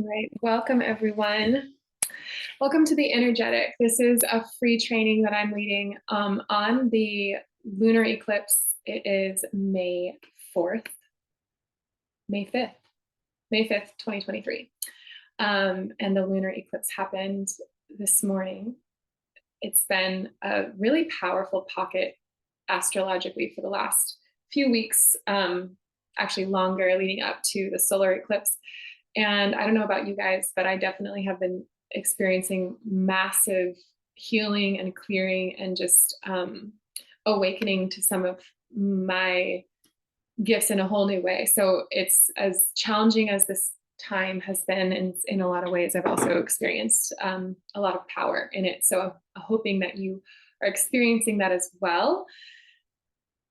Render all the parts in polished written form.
Right. Welcome, everyone. Welcome to the Energetic. This is a free training that I'm leading on the lunar eclipse. It is May 4th, May 5th, May 5th, 2023. And the lunar eclipse happened this morning. It's been a really powerful pocket astrologically for the last few weeks, actually longer leading up to the solar eclipse. And I don't know about you guys, but I definitely have been experiencing massive healing and clearing and just awakening to some of my gifts in a whole new way. So it's as challenging as this time has been in a lot of ways. I've also experienced a lot of power in it. So I'm hoping that you are experiencing that as well.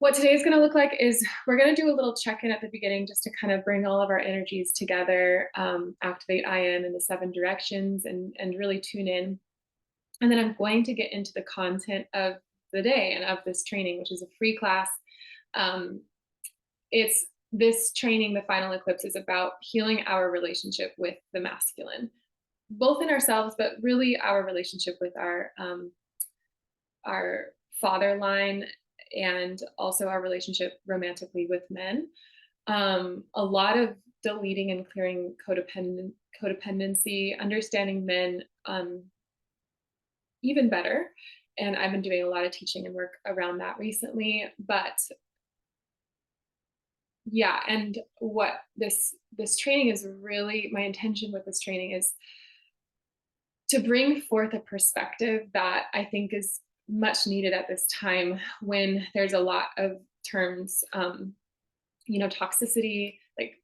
What today is going to look like is we're going to do a little check-in at the beginning just to kind of bring all of our energies together, activate I am in the 7 directions and really tune in. And then I'm going to get into the content of the day and of this training, which is a free class. It's this training, the final eclipse, is about healing our relationship with the masculine, both in ourselves, but really our relationship with our father line and also our relationship romantically with men. A lot of deleting and clearing codependency, understanding men even better. And I've been doing a lot of teaching and work around that recently. But yeah, and what this training is really, my intention with this training is to bring forth a perspective that I think is much needed at this time when there's a lot of terms, toxicity, like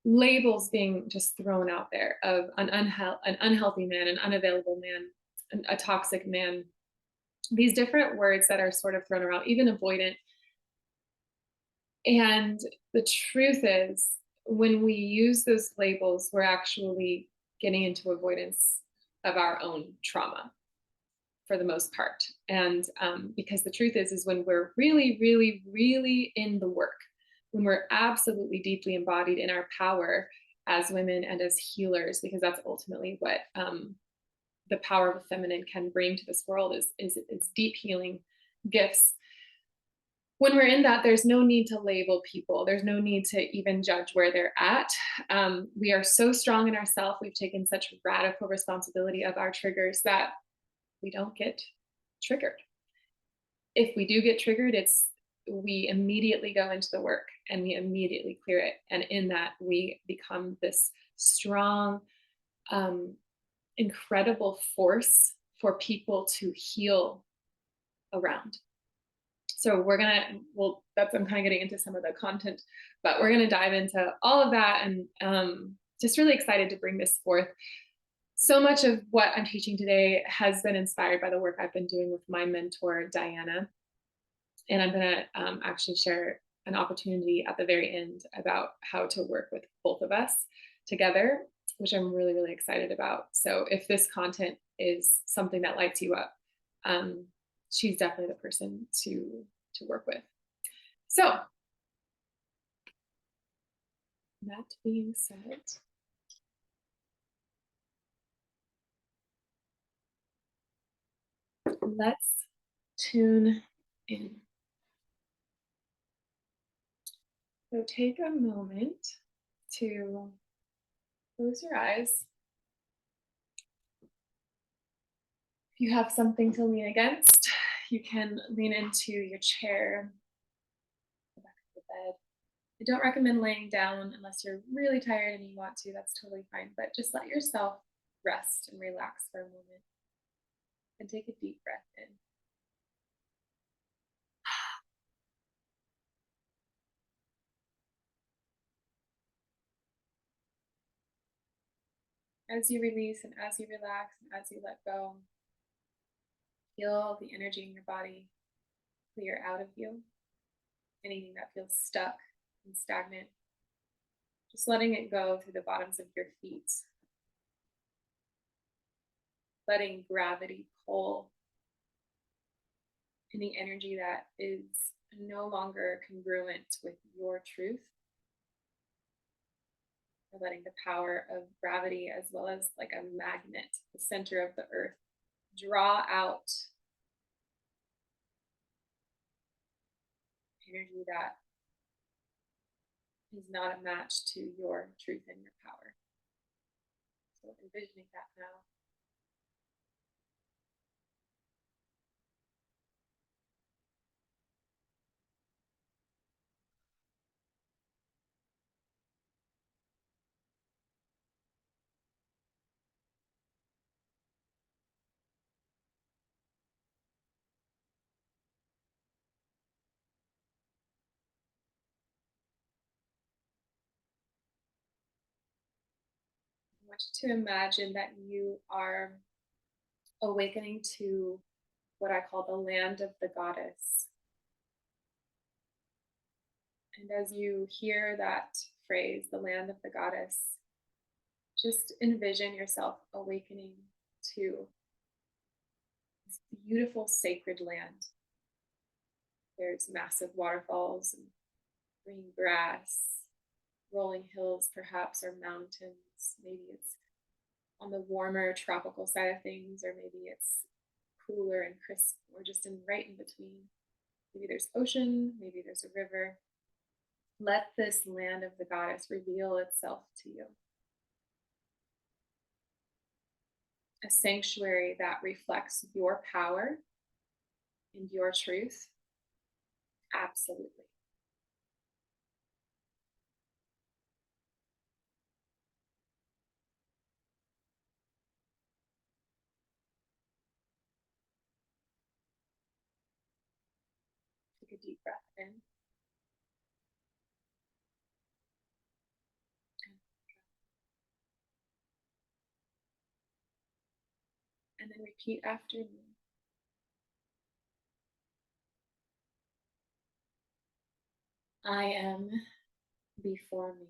labels being just thrown out there of an unhealthy man, an unavailable man, a toxic man. These different words that are sort of thrown around, even avoidant. And the truth is, when we use those labels, we're actually getting into avoidance of our own trauma for the most part. And because the truth is when we're really, really, really in the work, when we're absolutely deeply embodied in our power as women and as healers, because that's ultimately what the power of the feminine can bring to this world is deep healing gifts. When we're in that, there's no need to label people. There's no need to even judge where they're at. We are so strong in ourselves. We've taken such radical responsibility of our triggers that we don't get triggered. If we do get triggered, we immediately go into the work and we immediately clear it. And in that, we become this strong, incredible force for people to heal around. So I'm kind of getting into some of the content, but we're going to dive into all of that and just really excited to bring this forth. So much of what I'm teaching today has been inspired by the work I've been doing with my mentor, Diana. And I'm going to actually share an opportunity at the very end about how to work with both of us together, which I'm really, really excited about. So if this content is something that lights you up, she's definitely the person to work with. So that being said, let's tune in. So take a moment to close your eyes. If you have something to lean against, you can lean into your chair, the back of the bed. I don't recommend laying down unless you're really tired and you want to. That's totally fine. But just let yourself rest and relax for a moment. And take a deep breath in. As you release and as you relax and as you let go, feel the energy in your body clear out of you. Anything that feels stuck and stagnant, just letting it go through the bottoms of your feet. Letting gravity pull any energy that is no longer congruent with your truth. Or letting the power of gravity, as well as like a magnet, the center of the earth, draw out energy that is not a match to your truth and your power. So envisioning that now. I want you to imagine that you are awakening to what I call the land of the goddess. And as you hear that phrase, the land of the goddess, just envision yourself awakening to this beautiful sacred land. There's massive waterfalls and green grass, rolling hills, perhaps, or mountains. Maybe it's on the warmer tropical side of things, or maybe it's cooler and crisp, or just right in between. Maybe there's ocean, maybe there's a river. Let this land of the goddess reveal itself to you. A sanctuary that reflects your power and your truth. Absolutely. Take a deep breath in. And then repeat after me. I am before me.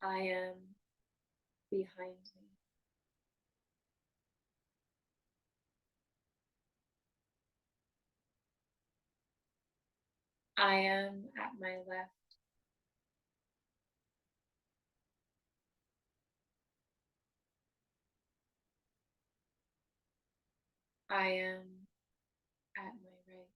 I am behind me. I am at my left. I am at my right.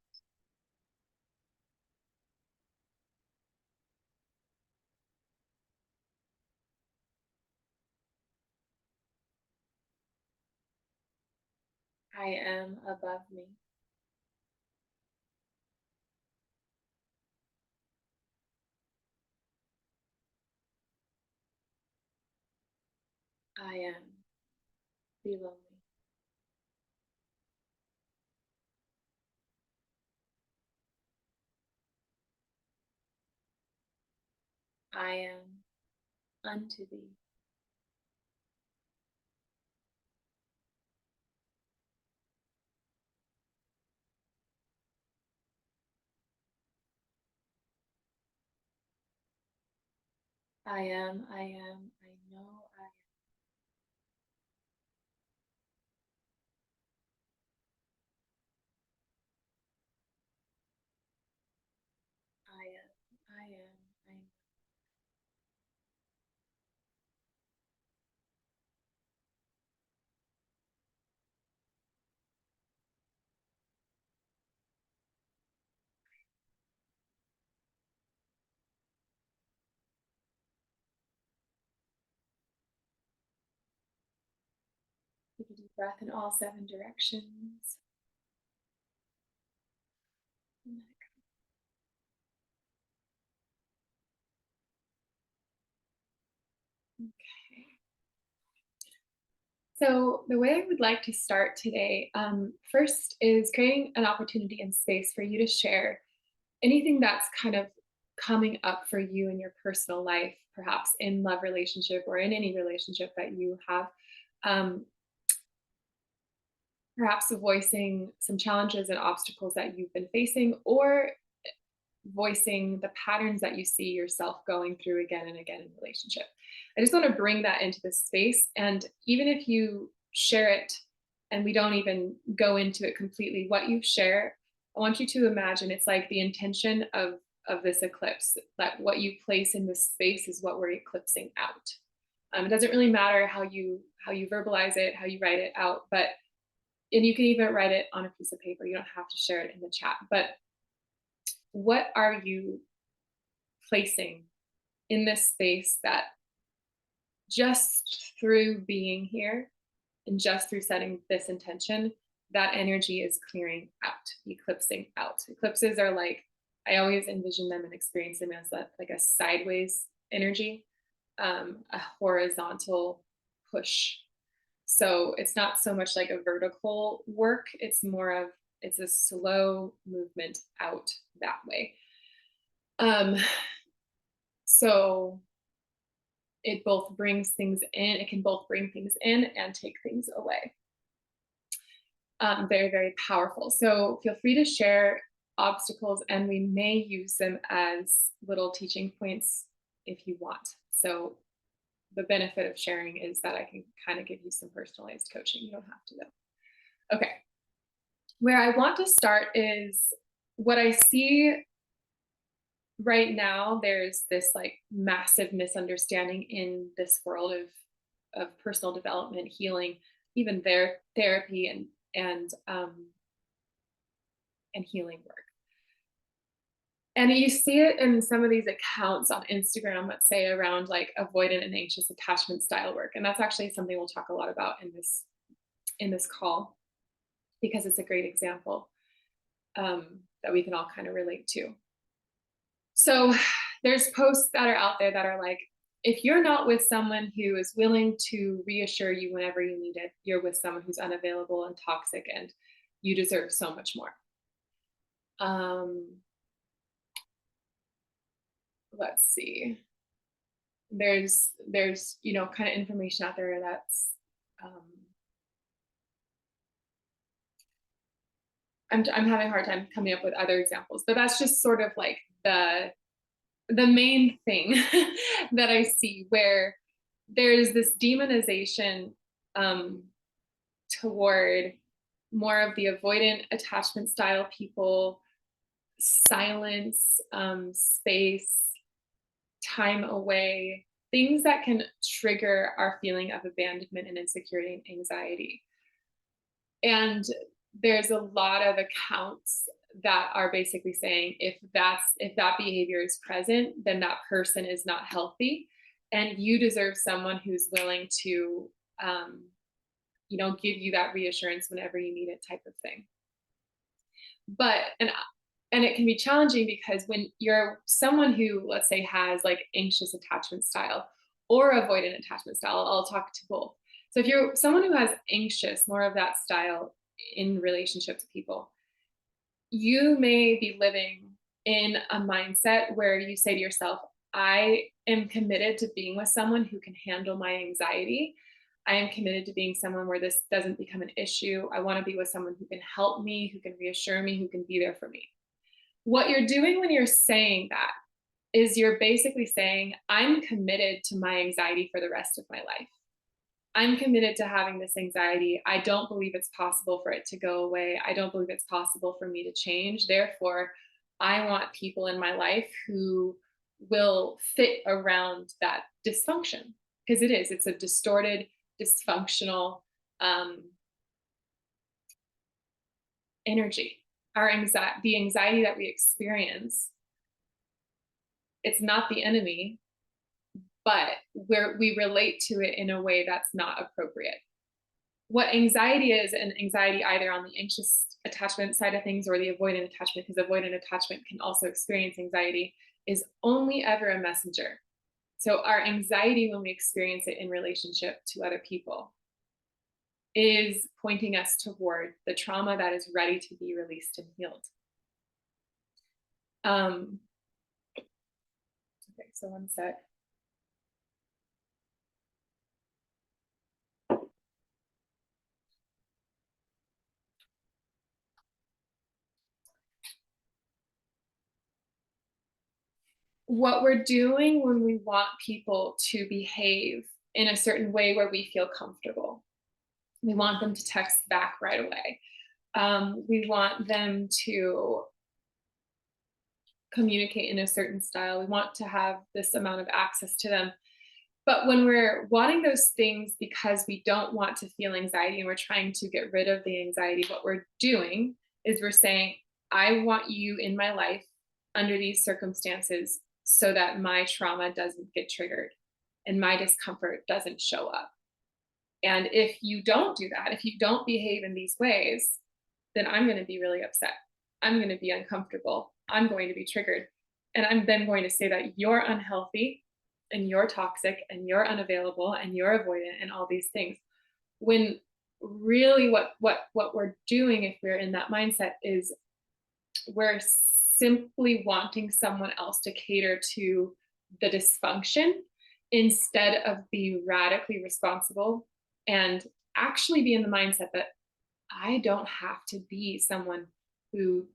I am above me. I am below me. I am unto thee. I am, I am, I know I am, I am, I am. Take a deep breath in all 7 directions. Okay. So the way I would like to start today, first is creating an opportunity and space for you to share anything that's kind of coming up for you in your personal life, perhaps in love relationship or in any relationship that you have. Um, Perhaps voicing some challenges and obstacles that you've been facing, or voicing the patterns that you see yourself going through again and again in relationship. I just want to bring that into this space. And even if you share it and we don't even go into it completely, what you share, I want you to imagine it's like the intention of this eclipse, that what you place in this space is what we're eclipsing out. It doesn't really matter how you verbalize it, how you write it out, but and you can even write it on a piece of paper. You don't have to share it in the chat. But what are you placing in this space that just through being here and just through setting this intention, that energy is clearing out, eclipsing out. Eclipses are like, I always envision them and experience them as like a sideways energy, a horizontal push. So it's not so much like a vertical work, it's more of, it's a slow movement out that way. So it both brings things in, it can both bring things in and take things away. Very, very powerful. So feel free to share obstacles, and we may use them as little teaching points if you want. So the benefit of sharing is that I can kind of give you some personalized coaching. You don't have to though. Okay. Where I want to start is what I see right now. There's this like massive misunderstanding in this world of personal development, healing, even their therapy and healing work. And you see it in some of these accounts on Instagram, let's say around like avoidant and anxious attachment style work. And that's actually something we'll talk a lot about in this call, because it's a great example that we can all kind of relate to. So there's posts that are out there that are like, if you're not with someone who is willing to reassure you whenever you need it, you're with someone who's unavailable and toxic, and you deserve so much more. Let's see. There's you know, kind of information out there that's I'm having a hard time coming up with other examples, but that's just sort of like the main thing that I see, where there's this demonization toward more of the avoidant attachment style people, silence, space, time away, things that can trigger our feeling of abandonment and insecurity and anxiety. And there's a lot of accounts that are basically saying if that behavior is present, then that person is not healthy, and you deserve someone who's willing to you know, give you that reassurance whenever you need it, type of thing. But and it can be challenging because when you're someone who, let's say, has like anxious attachment style or avoidant attachment style, I'll talk to both. So if you're someone who has anxious, more of that style in relationship to people, you may be living in a mindset where you say to yourself, I am committed to being with someone who can handle my anxiety. I am committed to being someone where this doesn't become an issue. I want to be with someone who can help me, who can reassure me, who can be there for me. What you're doing when you're saying that is you're basically saying, I'm committed to my anxiety for the rest of my life. I'm committed to having this anxiety. I don't believe it's possible for it to go away. I don't believe it's possible for me to change. Therefore, I want people in my life who will fit around that dysfunction, because it's a distorted, dysfunctional energy. The anxiety that we experience, it's not the enemy, but we relate to it in a way that's not appropriate. What anxiety is, and anxiety either on the anxious attachment side of things or the avoidant attachment, because avoidant attachment can also experience anxiety, is only ever a messenger. So our anxiety, when we experience it in relationship to other people, is pointing us toward the trauma that is ready to be released and healed. Okay, so one sec. What we're doing when we want people to behave in a certain way where we feel comfortable We want them to text back right away. We want them to communicate in a certain style. We want to have this amount of access to them. But when we're wanting those things because we don't want to feel anxiety and we're trying to get rid of the anxiety, what we're doing is we're saying, I want you in my life under these circumstances so that my trauma doesn't get triggered and my discomfort doesn't show up. And if you don't do that, if you don't behave in these ways, then I'm going to be really upset. I'm going to be uncomfortable. I'm going to be triggered. And I'm then going to say that you're unhealthy and you're toxic and you're unavailable and you're avoidant and all these things. When really what we're doing if we're in that mindset is we're simply wanting someone else to cater to the dysfunction instead of be radically responsible and actually be in the mindset that I don't have to be someone who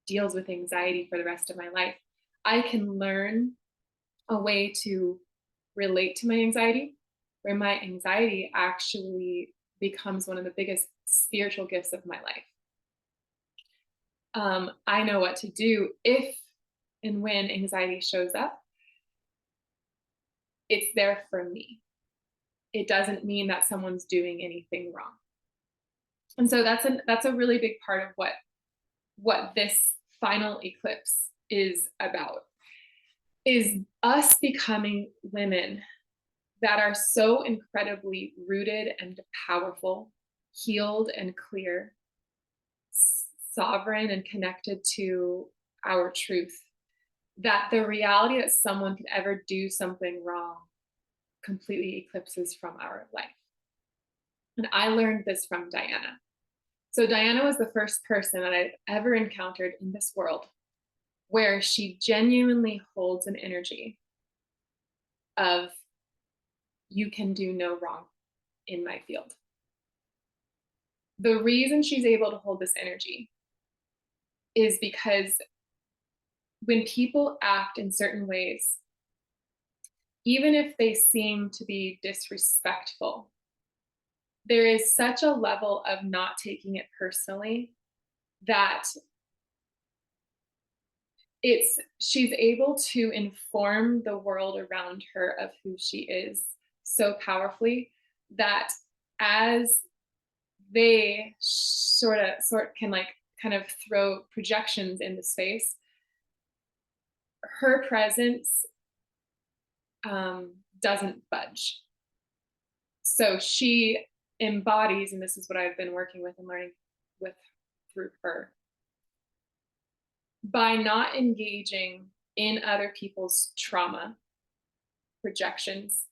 deals with anxiety for the rest of my life. I can learn a way to relate to my anxiety, where my anxiety actually becomes one of the biggest spiritual gifts of my life. I know what to do if and when anxiety shows up. It's there for me. It doesn't mean that someone's doing anything wrong. And so that's a really big part of what this final eclipse is about, is us becoming women that are so incredibly rooted and powerful, healed and clear, sovereign and connected to our truth, that the reality that someone could ever do something wrong completely eclipses from our life. And I learned this from Diana. So Diana was the first person that I'd ever encountered in this world where she genuinely holds an energy of, you can do no wrong in my field. The reason she's able to hold this energy is because when people act in certain ways, even if they seem to be disrespectful, there is such a level of not taking it personally that she's able to inform the world around her of who she is so powerfully that as they sort can like kind of throw projections into space, her presence doesn't budge. So she embodies, and this is what I've been working with and learning with through her, by not engaging in other people's trauma, projections,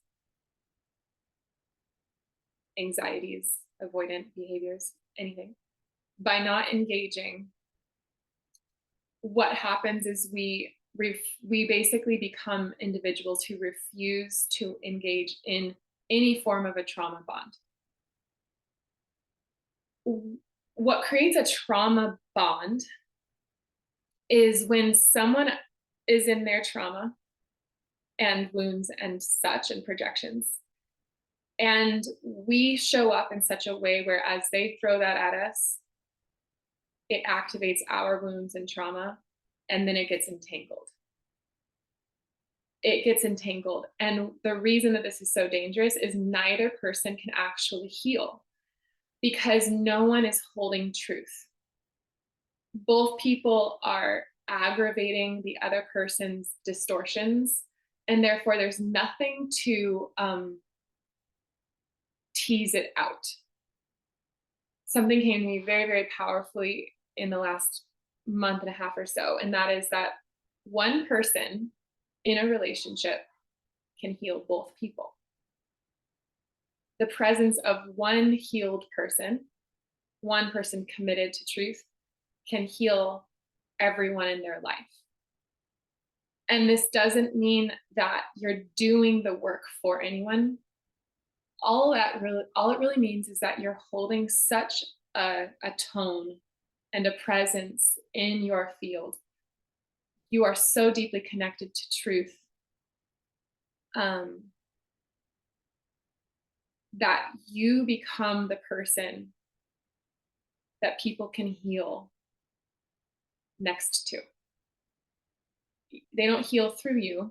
anxieties, avoidant behaviors, anything. By not engaging, what happens is we basically become individuals who refuse to engage in any form of a trauma bond. What creates a trauma bond is when someone is in their trauma and wounds and such and projections, and we show up in such a way where as they throw that at us, it activates our wounds and trauma, and then it gets entangled. It gets entangled. And the reason that this is so dangerous is neither person can actually heal because no one is holding truth. Both people are aggravating the other person's distortions, and therefore there's nothing to tease it out. Something came to me very, very powerfully in the last month and a half or so, and that is that one person in a relationship can heal both people. The presence of one healed person, one person committed to truth, can heal everyone in their life. And this doesn't mean that you're doing the work for anyone. All it really means is that you're holding such a tone and a presence in your field. You are so deeply connected to truth that you become the person that people can heal next to. They don't heal through you,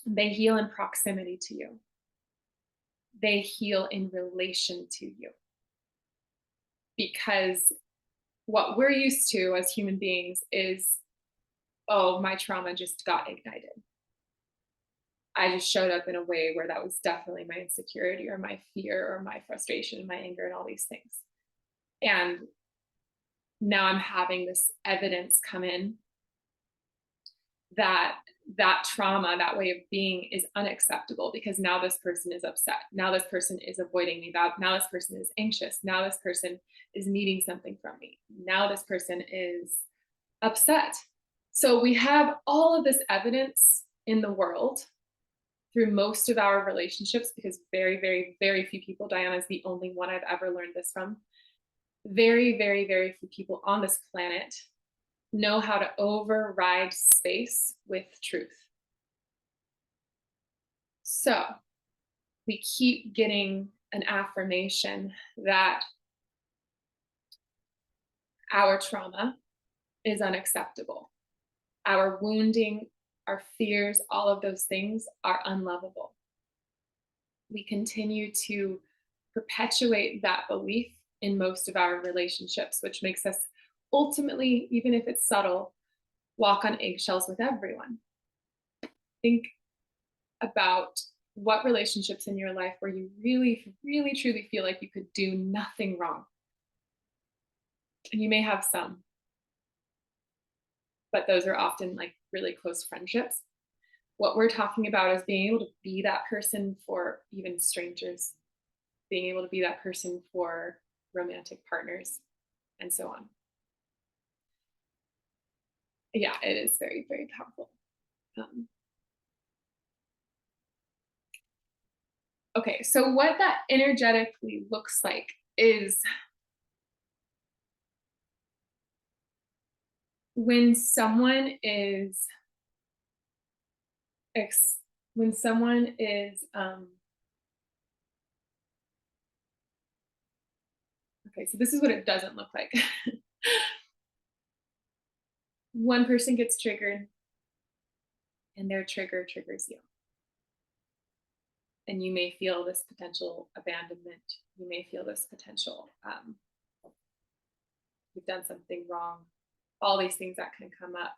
they heal in proximity to you. They heal in relation to you. Because what we're used to as human beings is, oh, my trauma just got ignited. I just showed up in a way where that was definitely my insecurity or my fear or my frustration and my anger and all these things. And now I'm having this evidence come in that that trauma, that way of being is unacceptable because now this person is upset. Now this person is avoiding me. Now this person is anxious. Now this person is needing something from me. Now this person is upset. So we have all of this evidence in the world through most of our relationships because very, very, very few people, Diana is the only one I've ever learned this from. Very, very, very few people on this planet know how to override space with truth. So we keep getting an affirmation that our trauma is unacceptable. Our wounding, our fears, all of those things are unlovable. We continue to perpetuate that belief in most of our relationships, which makes us ultimately, even if it's subtle, walk on eggshells with everyone. Think about what relationships in your life where you really, really, truly feel like you could do nothing wrong. And you may have some, but those are often like really close friendships. What we're talking about is being able to be that person for even strangers, being able to be that person for romantic partners, and so on. Yeah, it is very, very powerful. Okay, so what that energetically looks like is when someone is when someone is okay, so this is what it doesn't look like. One person gets triggered and their trigger triggers you. And you may feel this potential abandonment. You may feel this potential, you've done something wrong, all these things that can come up.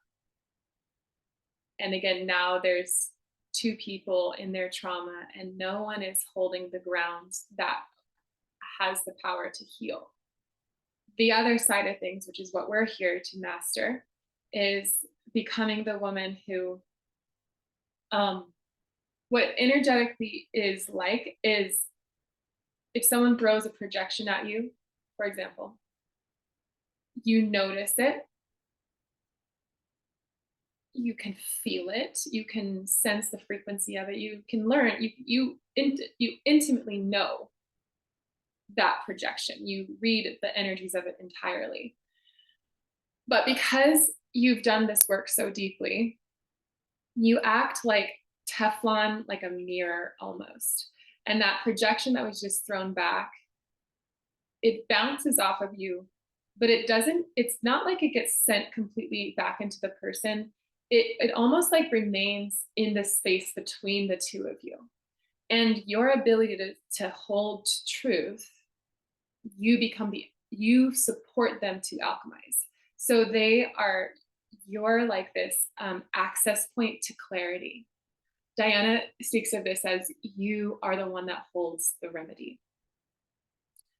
And again, now there's two people in their trauma and no one is holding the ground that has the power to heal. The other side of things, which is what we're here to master, is becoming the woman who, what energetically is like is if someone throws a projection at you, for example, you notice it, you can feel it, you can sense the frequency of it, you can learn, you intimately know that projection, you read the energies of it entirely. But because you've done this work so deeply, you act like Teflon, like a mirror almost. And that projection that was just thrown back, it bounces off of you, but it's not like it gets sent completely back into the person. It almost like remains in the space between the two of you. And your ability to hold truth, you support them to alchemize. So you're like this access point to clarity. Diana speaks of this as you are the one that holds the remedy.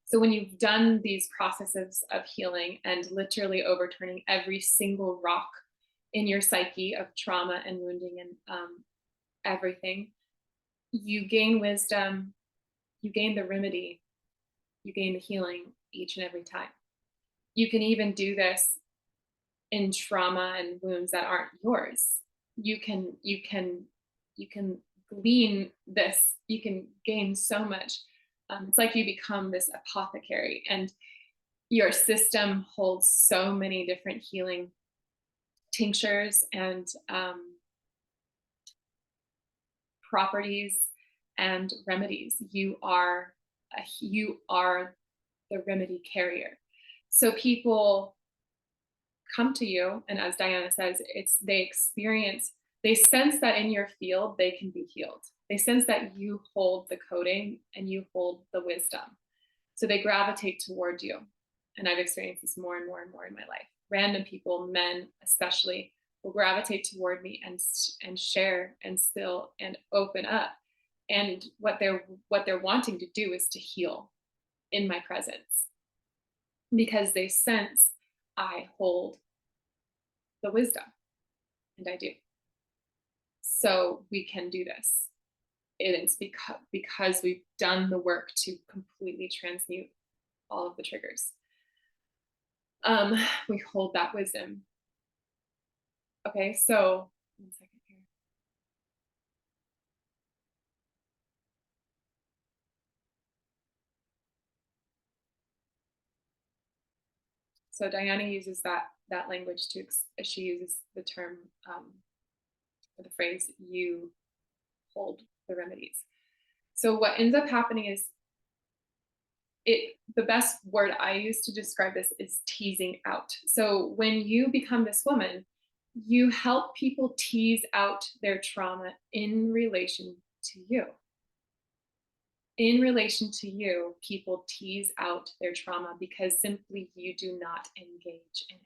So when you've done these processes of healing and literally overturning every single rock in your psyche of trauma and wounding and everything, you gain wisdom, you gain the remedy, you gain the healing each and every time. You can even do this in trauma and wounds that aren't yours. You can glean this, you can gain so much. It's like you become this apothecary and your system holds so many different healing tinctures and properties and remedies. You are You are the remedy carrier. So people come to you, and as Diana says, they sense that in your field they can be healed. They sense that you hold the coding and you hold the wisdom. So they gravitate toward you. And I've experienced this more and more and more in my life. Random people, men especially, will gravitate toward me and share and spill and open up. And what they're wanting to do is to heal in my presence, because they sense I hold the wisdom, and I do. So we can do this. It's because we've done the work to completely transmute all of the triggers. We hold that wisdom. Okay, so 1 second here. So Diana uses that language she uses the term or the phrase, you hold the remedies. So what ends up happening is the best word I use to describe this is teasing out. So when you become this woman, you help people tease out their trauma in relation to you. In relation to you, people tease out their trauma because simply you do not engage in it.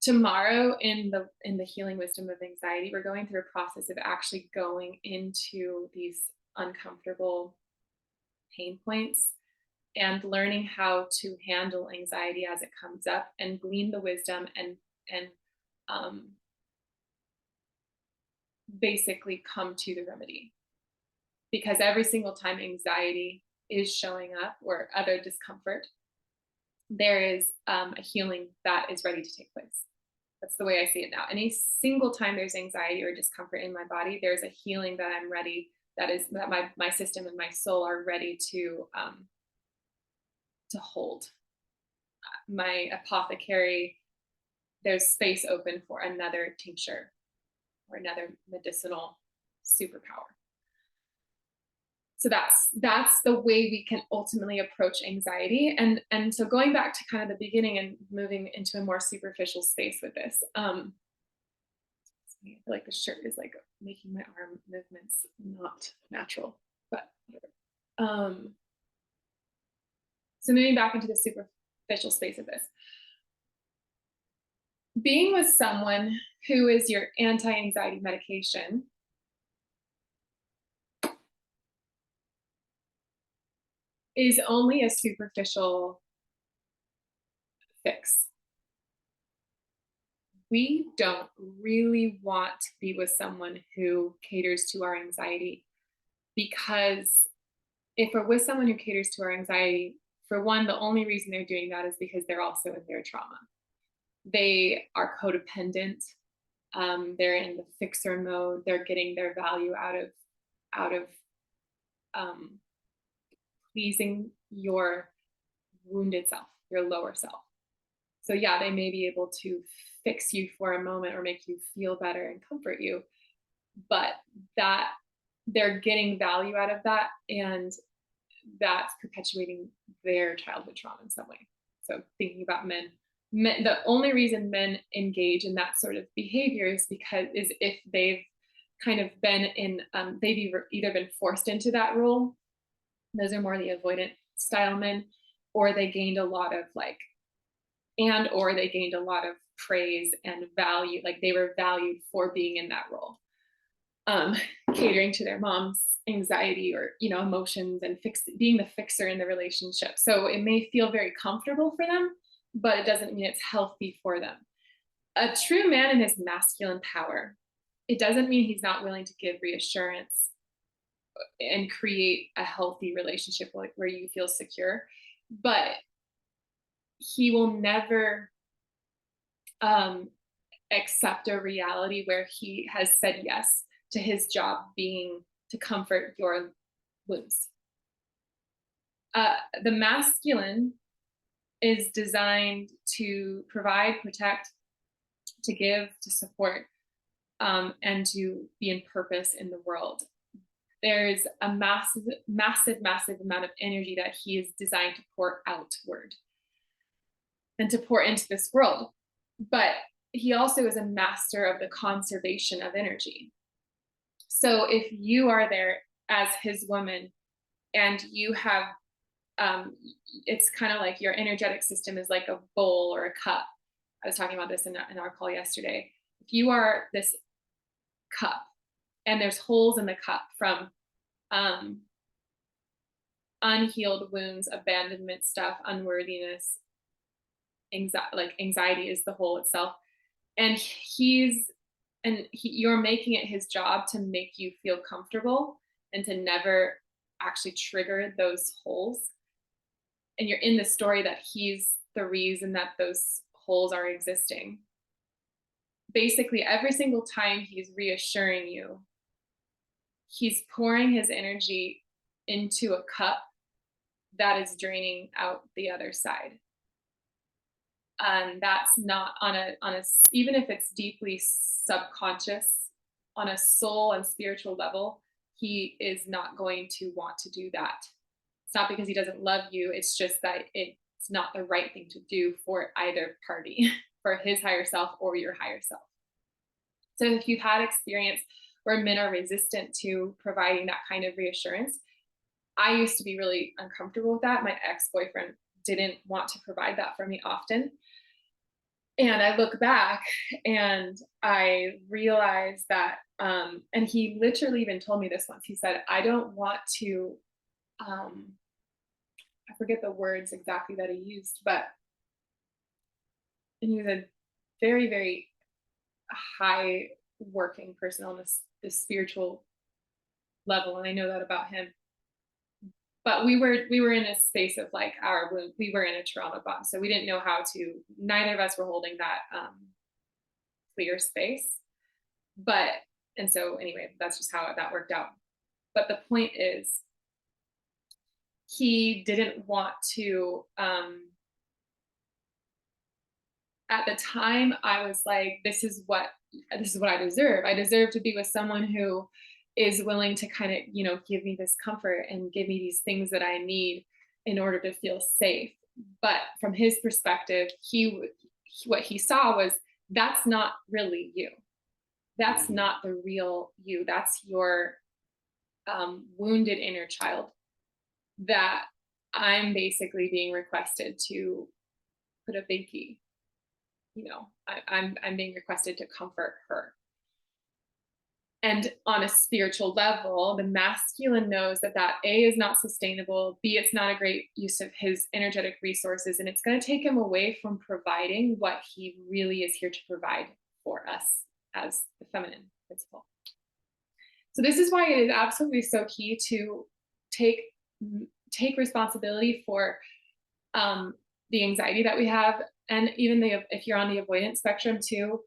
Tomorrow in the healing wisdom of anxiety, we're going through a process of actually going into these uncomfortable pain points and learning how to handle anxiety as it comes up and glean the wisdom and basically come to the remedy. Because every single time anxiety is showing up or other discomfort, there is a healing that is ready to take place. That's the way I see it now. Any single time there's anxiety or discomfort in my body, there's a healing that I'm ready, that my system and my soul are ready to hold. My apothecary, there's space open for another tincture or another medicinal superpower. So that's the way we can ultimately approach anxiety. And so going back to kind of the beginning and moving into a more superficial space with this, I feel like the shirt is like making my arm movements not natural, but whatever. So moving back into the superficial space of this, being with someone who is your anti-anxiety medication is only a superficial fix. We don't really want to be with someone who caters to our anxiety, because if we're with someone who caters to our anxiety, for one, the only reason they're doing that is because they're also in their trauma. They are codependent. They're in the fixer mode. They're getting their value out of pleasing your wounded self, your lower self. So yeah, they may be able to fix you for a moment or make you feel better and comfort you, but that they're getting value out of that, and that's perpetuating their childhood trauma in some way. So thinking about men, the only reason men engage in that sort of behavior is if they've kind of been in, they've either been forced into that role. Those are more the avoidant style men, or they gained a lot of or they gained a lot of praise and value, like they were valued for being in that role, catering to their mom's anxiety or emotions and being the fixer in the relationship. So it may feel very comfortable for them, but it doesn't mean it's healthy for them. A true man in his masculine power, it doesn't mean he's not willing to give reassurance and create a healthy relationship where you feel secure, but he will never accept a reality where he has said yes to his job being to comfort your wounds. The masculine is designed to provide, protect, to give, to support, and to be in purpose in the world. there's a massive, massive, massive amount of energy that he is designed to pour outward and to pour into this world. But he also is a master of the conservation of energy. So if you are there as his woman and you have, it's kind of like your energetic system is like a bowl or a cup. I was talking about this in our call yesterday. If you are this cup and there's holes in the cup from unhealed wounds, abandonment stuff, unworthiness, anxiety is the hole itself. And you're making it his job to make you feel comfortable and to never actually trigger those holes. And you're in the story that he's the reason that those holes are existing. Basically, every single time he's reassuring you, he's pouring his energy into a cup that is draining out the other side. And that's not on a even if it's deeply subconscious, on a soul and spiritual level, he is not going to want to do that. It's not because he doesn't love you, it's just that it's not the right thing to do for either party, for his higher self or your higher self. So if you've had experience where men are resistant to providing that kind of reassurance, I used to be really uncomfortable with that. My ex-boyfriend didn't want to provide that for me often. And I look back and I realize that, and he literally even told me this once. He said, I don't want to, I forget the words exactly that he used, but, and he was a very, very high working person on this spiritual level. And I know that about him. But we were in a space of like we were in a trauma bond. So we didn't know how to, neither of us were holding that clear space. And so anyway, that's just how that worked out. But the point is, he didn't want to, at the time I was like, this is what I deserve. I deserve to be with someone who is willing to kind of, give me this comfort and give me these things that I need in order to feel safe. But from his perspective, what he saw was, that's not really you. That's not the real you. That's your wounded inner child that I'm basically being requested to put a binky. I'm being requested to comfort her. And on a spiritual level, the masculine knows that A is not sustainable, B, it's not a great use of his energetic resources, and it's going to take him away from providing what he really is here to provide for us as the feminine principle. So this is why it is absolutely so key to take responsibility for the anxiety that we have, and even if you're on the avoidance spectrum too.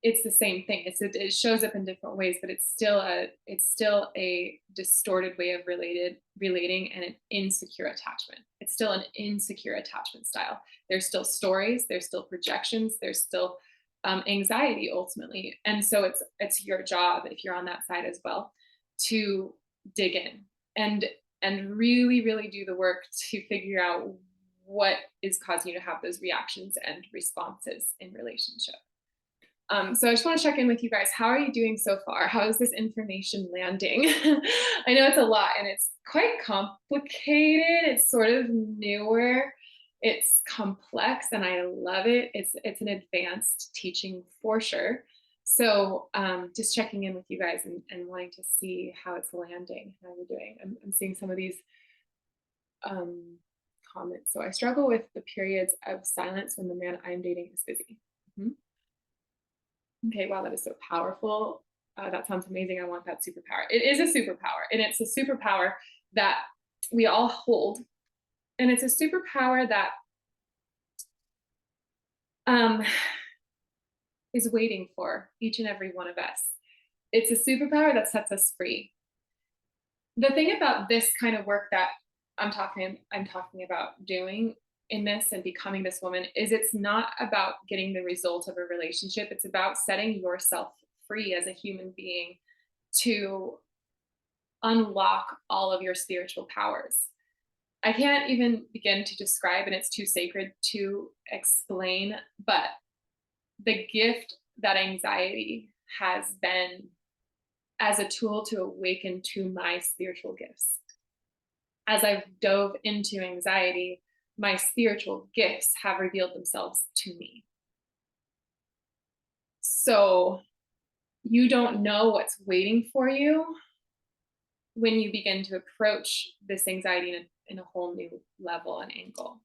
It's the same thing. It shows up in different ways, but it's still a distorted way of relating and an insecure attachment. It's still an insecure attachment style. There's still stories, there's still projections, there's still anxiety ultimately. And so it's your job, if you're on that side as well, to dig in and really, really do the work to figure out what is causing you to have those reactions and responses in relationship. So I just want to check in with you guys. How are you doing so far? How is this information landing? I know it's a lot and it's quite complicated. It's sort of newer. It's complex and I love it. It's an advanced teaching for sure. So just checking in with you guys and wanting to see how it's landing, how you're doing. I'm seeing some of these comments. So I struggle with the periods of silence when the man I'm dating is busy. Mm-hmm. Okay, wow, that is so powerful. That sounds amazing. I want that superpower. It is a superpower, and it's a superpower that we all hold. And it's a superpower that is waiting for each and every one of us. It's a superpower that sets us free. The thing about this kind of work that I'm talking about doing in this and becoming this woman is it's not about getting the result of a relationship. It's about setting yourself free as a human being to unlock all of your spiritual powers. I can't even begin to describe, and it's too sacred to explain, but the gift that anxiety has been as a tool to awaken to my spiritual gifts. As I've dove into anxiety, my spiritual gifts have revealed themselves to me. So you don't know what's waiting for you when you begin to approach this anxiety in a whole new level and angle.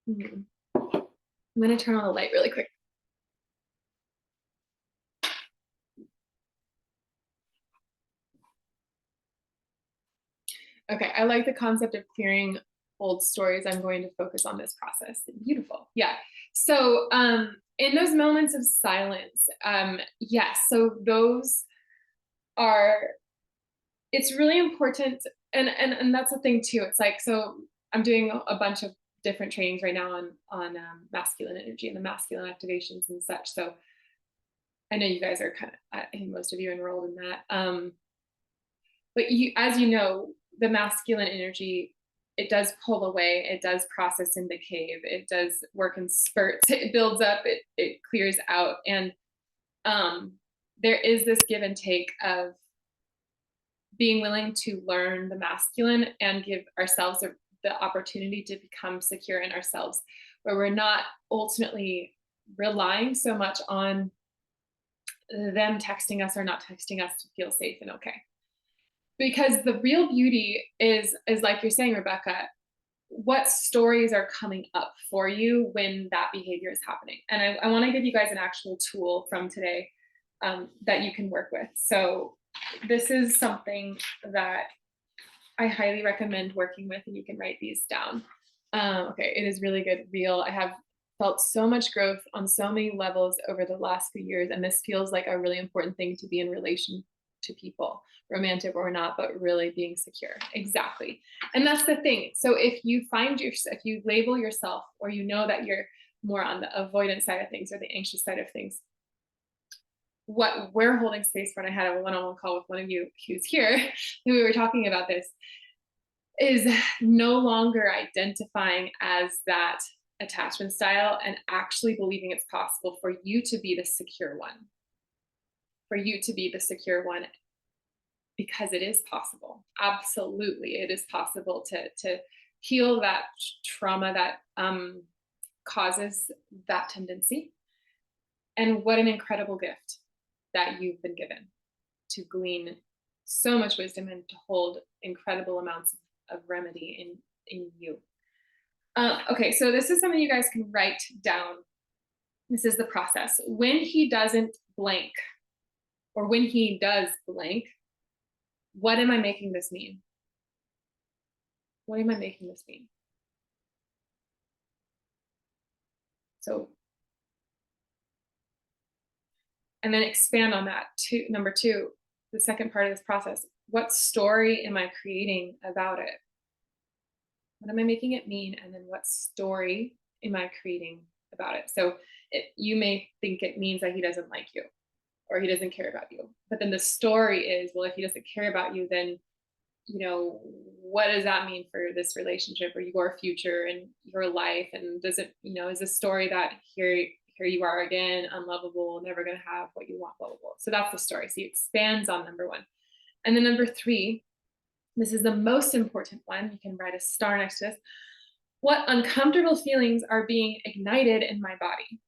I'm going to turn on the light really quick. Okay, I like the concept of clearing old stories. I'm going to focus on this process. Beautiful. Yeah. So in those moments of silence, yes, so those are, it's really important. And that's the thing too. It's like, so I'm doing a bunch of different trainings right now on masculine energy and the masculine activations and such. So I know you guys are kind of, I think most of you enrolled in that. But you, as you know, the masculine energy, it does pull away, it does process in the cave, it does work in spurts, it builds up, it clears out. And there is this give and take of being willing to learn the masculine and give ourselves the opportunity to become secure in ourselves, where we're not ultimately relying so much on them texting us or not texting us to feel safe and okay. Because the real beauty is like you're saying, Rebecca, what stories are coming up for you when that behavior is happening. And I want to give you guys an actual tool from today that you can work with. So this is something that I highly recommend working with, and you can write these down. Okay, it is really good. Real. I have felt so much growth on so many levels over the last few years, and this feels like a really important thing to be in relation to people, romantic or not, but really being secure. Exactly. And that's the thing. So if you find if you label yourself, or you know that you're more on the avoidant side of things or the anxious side of things, what we're holding space for, and I had a one-on-one call with one of you who's here, who we were talking about this, is no longer identifying as that attachment style and actually believing it's possible for you to be the secure one. For you to be the secure one, because it is possible. Absolutely, it is possible to heal that trauma that causes that tendency. And what an incredible gift that you've been given to glean so much wisdom and to hold incredible amounts of remedy in you. Okay, so this is something you guys can write down. This is the process. When he doesn't blank, or when he does blank, what am I making this mean? What am I making this mean? So, and then expand on that. Number two, the second part of this process, what story am I creating about it? What am I making it mean? And then what story am I creating about it? So you may think it means that he doesn't like you, or he doesn't care about you. But then the story is, well, if he doesn't care about you, then, you know, what does that mean for this relationship or your future and your life? And does it, you know, is a story that here you are again, unlovable, never going to have what you want, blah, blah, blah. So that's the story. So he expands on number one. And then number three, this is the most important one. You can write a star next to this. What uncomfortable feelings are being ignited in my body?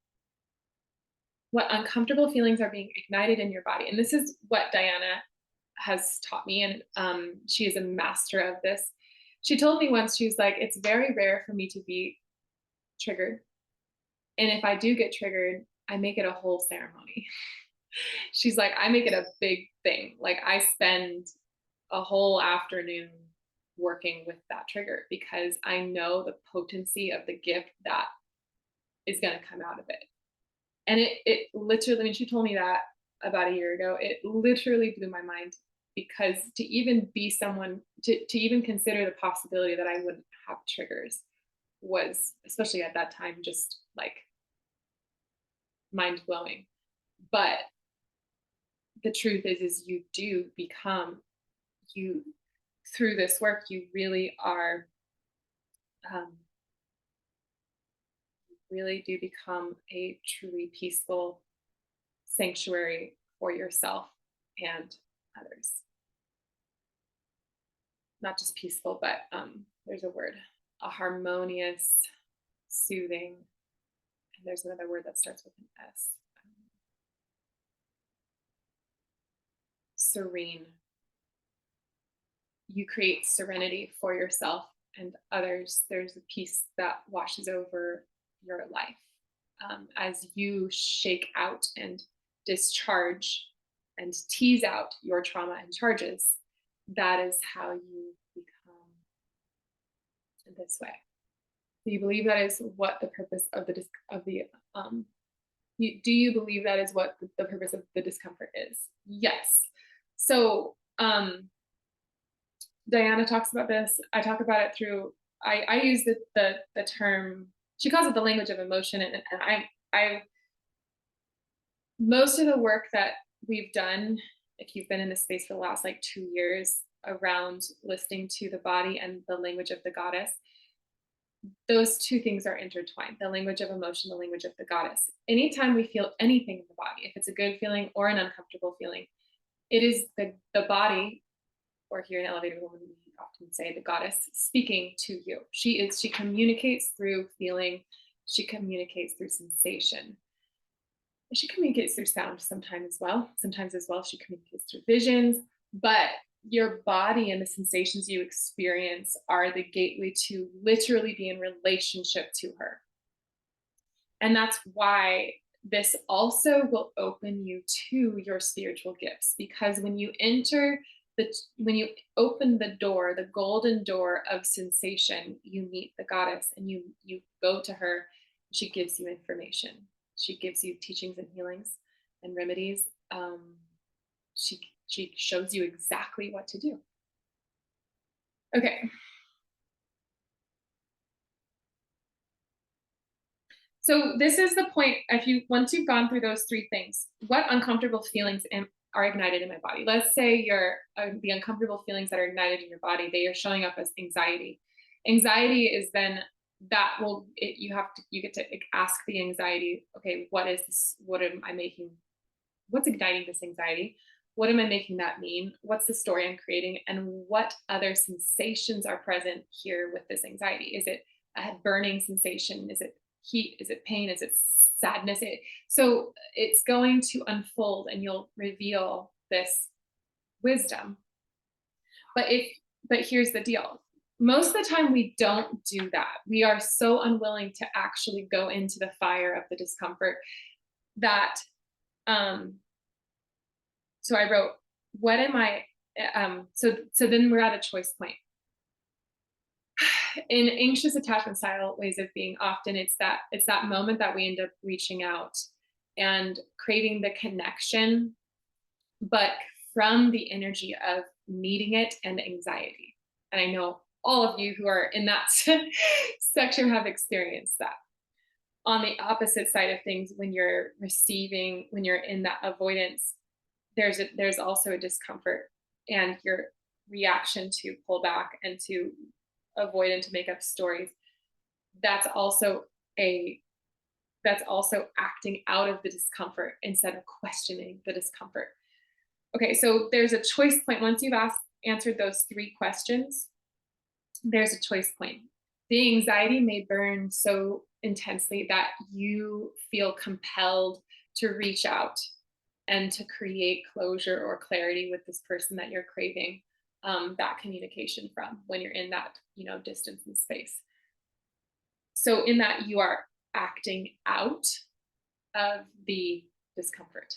What uncomfortable feelings are being ignited in your body? And this is what Diana has taught me, and she is a master of this. She told me once, she was like, it's very rare for me to be triggered. And if I do get triggered, I make it a whole ceremony. She's like, I make it a big thing. Like I spend a whole afternoon working with that trigger because I know the potency of the gift that is going to come out of it. And it literally, I mean, she told me that about a year ago, it literally blew my mind, because to even be someone, to even consider the possibility that I wouldn't have triggers was, especially at that time, just like mind blowing. But the truth is you do become, you, through this work, you um, really do become a truly peaceful sanctuary for yourself and others. Not just peaceful, but there's a word, a harmonious, soothing, and there's another word that starts with an S. Serene. You create serenity for yourself and others. There's a peace that washes over your life as you shake out and discharge and tease out your trauma and charges. That is how you become this way. Do you believe that is what the purpose of do you believe that is what the purpose of the discomfort is? Yes. So Diana talks about this. I talk about it through, I use the term, she calls it the language of emotion. And I most of the work that we've done, if you've been in this space for the last like 2 years around listening to the body and the language of the goddess, those two things are intertwined, the language of emotion, the language of the goddess. Anytime we feel anything in the body, if it's a good feeling or an uncomfortable feeling, it is the body, or here in Elevated Woman, we often say the goddess speaking to you. She communicates through feeling, she communicates through sensation. She communicates through sound sometimes as well. She communicates through visions, but your body and the sensations you experience are the gateway to literally be in relationship to her. And that's why this also will open you to your spiritual gifts, because when you open the door, the golden door of sensation, you meet the goddess and you go to her. She gives you information. She gives you teachings and healings and remedies. She shows you exactly what to do. Okay. So this is the point. Once you've gone through those three things, what uncomfortable feelings are ignited in my body? Let's say the uncomfortable feelings that are ignited in your body, they are showing up as anxiety. Anxiety is then you get to ask the anxiety, okay, what is this? What am I making? What's igniting this anxiety? What am I making that mean? What's the story I'm creating? And what other sensations are present here with this anxiety? Is it a burning sensation? Is it heat? Is it pain? Is it sadness? So it's going to unfold and you'll reveal this wisdom. But here's the deal. Most of the time we don't do that. We are so unwilling to actually go into the fire of the discomfort that so I wrote, what am I, so then we're at a choice point. In anxious attachment style ways of being, often it's that moment that we end up reaching out and craving the connection, but from the energy of needing it and anxiety. And I know all of you who are in that section have experienced that. On the opposite side of things, when you're receiving, when you're in that avoidance, there's also a discomfort, and your reaction to pull back and to avoid and to make up stories. That's also acting out of the discomfort instead of questioning the discomfort. Okay, so there's a choice point. Once you've answered those three questions, there's a choice point. The anxiety may burn so intensely that you feel compelled to reach out and to create closure or clarity with this person that you're craving that communication from, when you're in that, distance and space. So in that, you are acting out of the discomfort.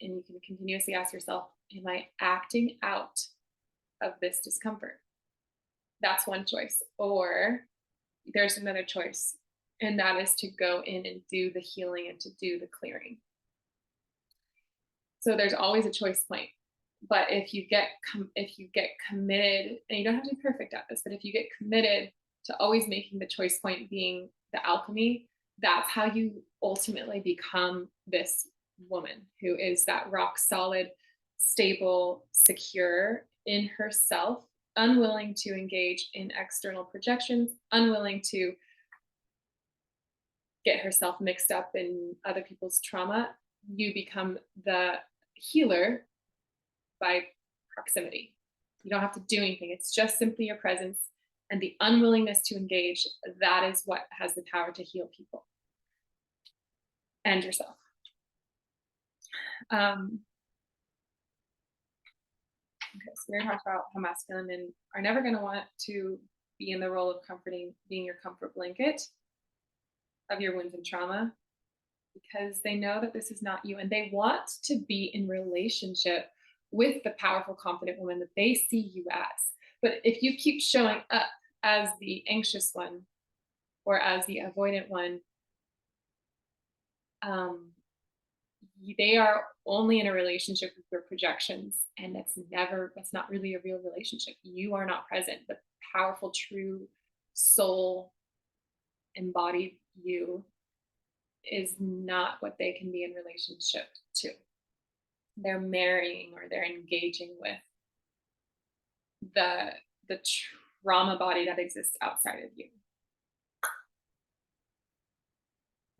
And you can continuously ask yourself, am I acting out of this discomfort? That's one choice. Or there's another choice, and that is to go in and do the healing and to do the clearing. So there's always a choice point. But if you get committed, and you don't have to be perfect at this, but if you get committed to always making the choice point being the alchemy, that's how you ultimately become this woman who is that rock solid, stable, secure in herself, unwilling to engage in external projections, unwilling to get herself mixed up in other people's trauma. You become the healer by proximity. You don't have to do anything. It's just simply your presence and the unwillingness to engage. That is what has the power to heal people and yourself. Okay, so we're going to talk about how masculine men are never going to want to be in the role of comforting, being your comfort blanket of your wounds and trauma, because they know that this is not you, and they want to be in relationship with the powerful, confident woman that they see you as. But if you keep showing up as the anxious one or as the avoidant one, they are only in a relationship with your projections, and that's not really a real relationship. You are not present. The powerful, true soul embodied you is not what they can be in relationship to. They're marrying or they're engaging with the trauma body that exists outside of you.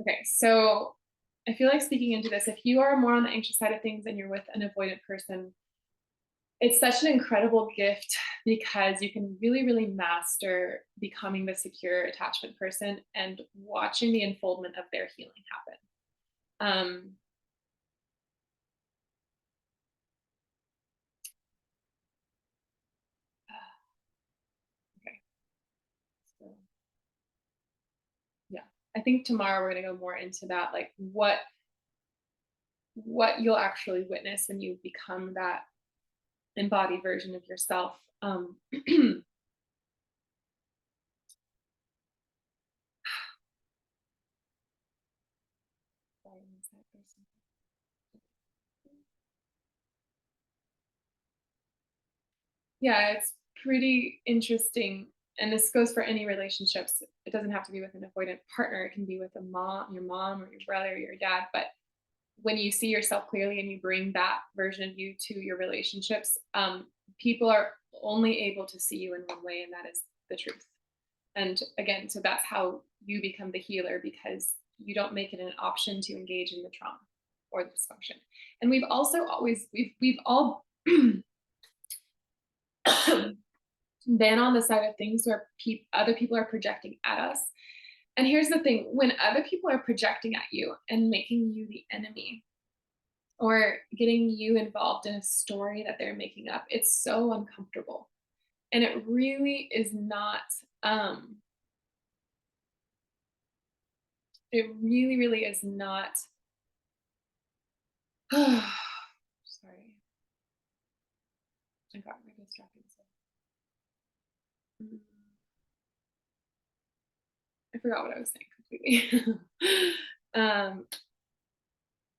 Okay, so I feel like speaking into this, if you are more on the anxious side of things and you're with an avoidant person, it's such an incredible gift because you can really, really master becoming the secure attachment person and watching the unfoldment of their healing happen. Okay, so yeah, I think tomorrow we're going to go more into that, like what you'll actually witness when you become that embodied version of yourself. Yeah, it's pretty interesting. And this goes for any relationships. It doesn't have to be with an avoidant partner. It can be with your mom or your brother or your dad. But when you see yourself clearly and you bring that version of you to your relationships, people are only able to see you in one way, and that is the truth. And again, so that's how you become the healer, because you don't make it an option to engage in the trauma or the dysfunction. And we've all been on the side of things where other people are projecting at us. And here's the thing: when other people are projecting at you and making you the enemy or getting you involved in a story that they're making up, it's so uncomfortable. And it really is not, it really, really is not. Sorry. I got really distracted. I forgot what I was saying completely.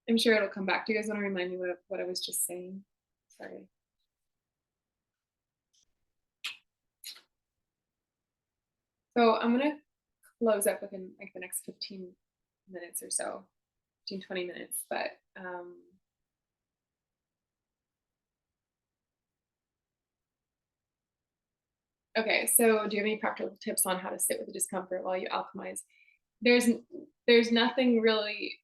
I'm sure it'll come back. Do you guys want to remind me what I was just saying? Sorry. So I'm going to close up within like the next 15 minutes or so, 15, 20 minutes. But okay, so do you have any practical tips on how to sit with the discomfort while you alchemize? There's nothing really.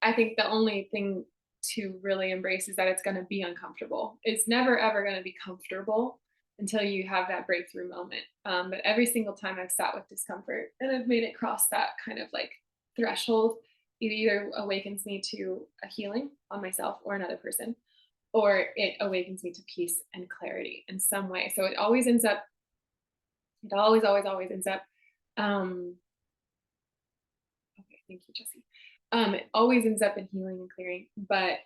I think the only thing to really embrace is that it's going to be uncomfortable. It's never ever going to be comfortable until you have that breakthrough moment. But every single time I've sat with discomfort and I've made it cross that kind of like threshold, it either awakens me to a healing on myself or another person, or it awakens me to peace and clarity in some way. So it always ends up, always ends up, okay, thank you, Jesse. It always ends up in healing and clearing, but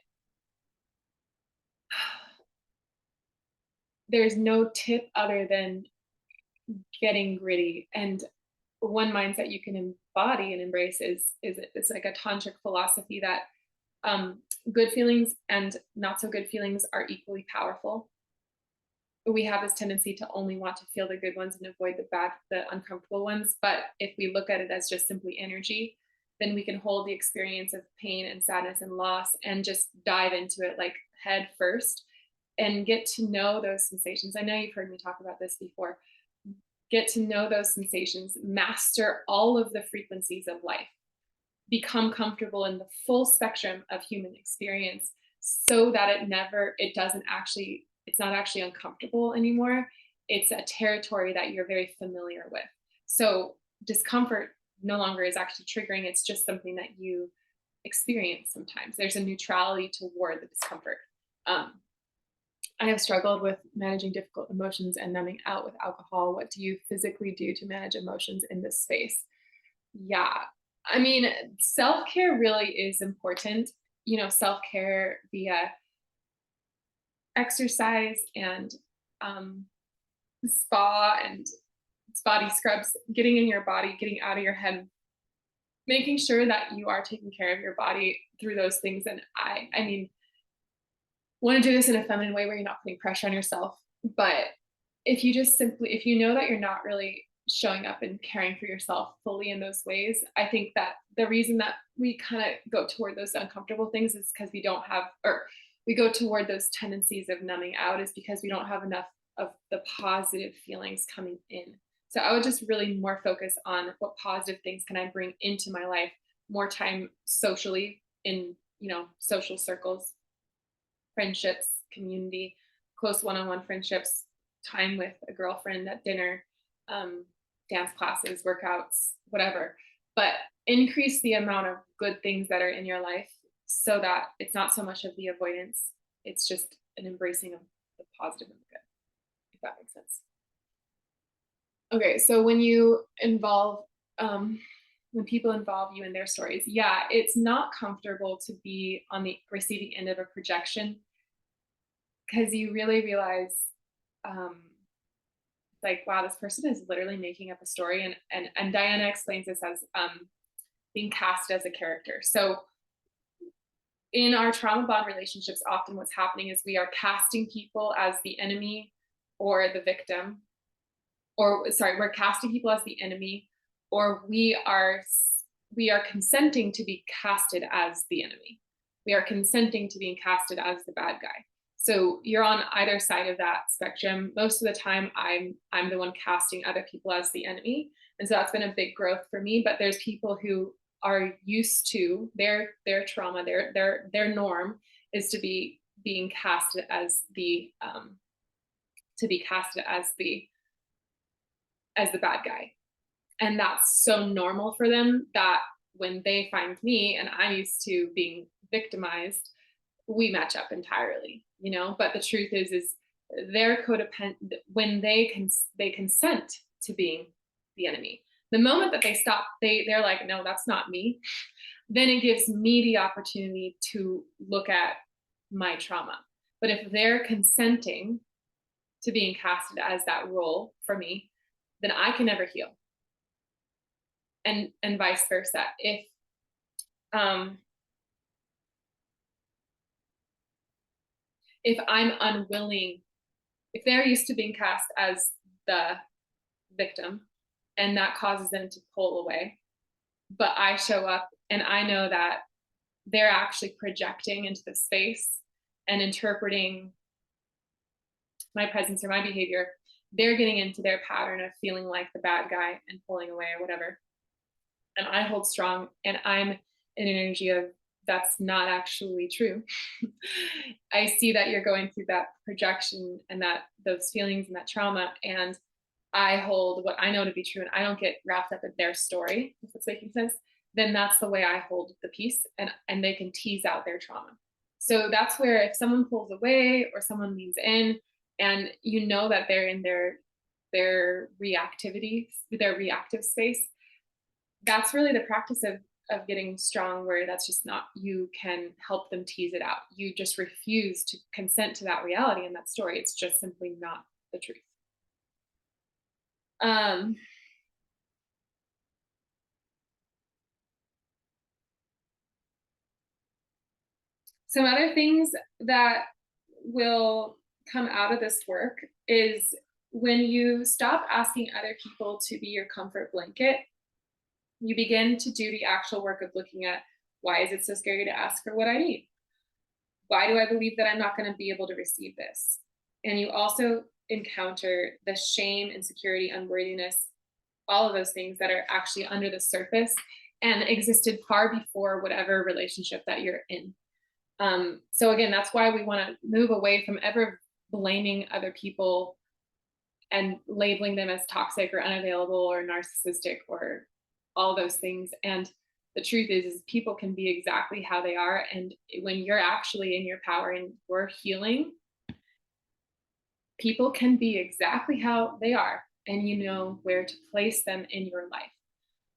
there's no tip other than getting gritty. And one mindset you can embody and embrace is it's like a tantric philosophy that good feelings and not so good feelings are equally powerful. we have this tendency to only want to feel the good ones and avoid the uncomfortable ones. But if we look at it as just simply energy, then we can hold the experience of pain and sadness and loss and just dive into it like head first and get to know those sensations. I know you've heard me talk about this before. Get to know those sensations, master all of the frequencies of life, become comfortable in the full spectrum of human experience so that it's not actually uncomfortable anymore. It's a territory that you're very familiar with. So discomfort no longer is actually triggering. It's just something that you experience sometimes. There's a neutrality toward the discomfort. Um, I have struggled with managing difficult emotions and numbing out with alcohol. What do you physically do to manage emotions in this space? Yeah. I mean, self-care really is important. Self-care via exercise and um, spa and body scrubs, getting in your body, getting out of your head, making sure that you are taking care of your body through those things. And I mean, want to do this in a feminine way where you're not putting pressure on yourself. But if you know that you're not really showing up and caring for yourself fully in those ways, I think that the reason that we kind of go toward those uncomfortable things is because we go toward those tendencies of numbing out is because we don't have enough of the positive feelings coming in. So I would just really more focus on what positive things can I bring into my life, more time socially in, social circles, friendships, community, close one-on-one friendships, time with a girlfriend at dinner, dance classes, workouts, whatever. But increase the amount of good things that are in your life so that it's not so much of the avoidance. It's just an embracing of the positive and the good, if that makes sense. Okay, so when people involve you in their stories, yeah, it's not comfortable to be on the receiving end of a projection because you really realize, um, like, wow, this person is literally making up a story, and Diana explains this as being cast as a character. So in our trauma bond relationships, often what's happening is we are casting people as the enemy or the victim, or sorry, we're casting people as the enemy, or we are consenting to be casted as the enemy. We are consenting to being casted as the bad guy. So you're on either side of that spectrum. Most of the time, I'm the one casting other people as the enemy, and so that's been a big growth for me. But there's people who are used to their trauma, their norm is to be being casted as the bad guy. And that's so normal for them that when they find me and I'm used to being victimized, we match up entirely. But the truth is they're codependent when they consent to being the enemy. The moment that they stop, they're like, no, that's not me. Then it gives me the opportunity to look at my trauma. But if they're consenting to being casted as that role for me, then I can never heal. And vice versa. If I'm unwilling, if they're used to being cast as the victim and that causes them to pull away, but I show up and I know that they're actually projecting into the space and interpreting my presence or my behavior, they're getting into their pattern of feeling like the bad guy and pulling away or whatever. And I hold strong and I'm in an energy of that's not actually true. I see that you're going through that projection and that those feelings and that trauma, and I hold what I know to be true and I don't get wrapped up in their story, if it's making sense. Then that's the way I hold the peace, and they can tease out their trauma. So that's where if someone pulls away or someone leans in and that they're in their reactivity, their reactive space, that's really the practice of getting strong, where that's just not, you can help them tease it out. You just refuse to consent to that reality and that story. It's just simply not the truth. Some other things that will come out of this work is when you stop asking other people to be your comfort blanket, you begin to do the actual work of looking at, why is it so scary to ask for what I need? Why do I believe that I'm not going to be able to receive this? And you also encounter the shame, insecurity, unworthiness, all of those things that are actually under the surface and existed far before whatever relationship that you're in. So again, that's why we want to move away from ever blaming other people and labeling them as toxic or unavailable or narcissistic or all those things. And the truth is people can be exactly how they are. And when you're actually in your power and you're healing, people can be exactly how they are. And you know where to place them in your life.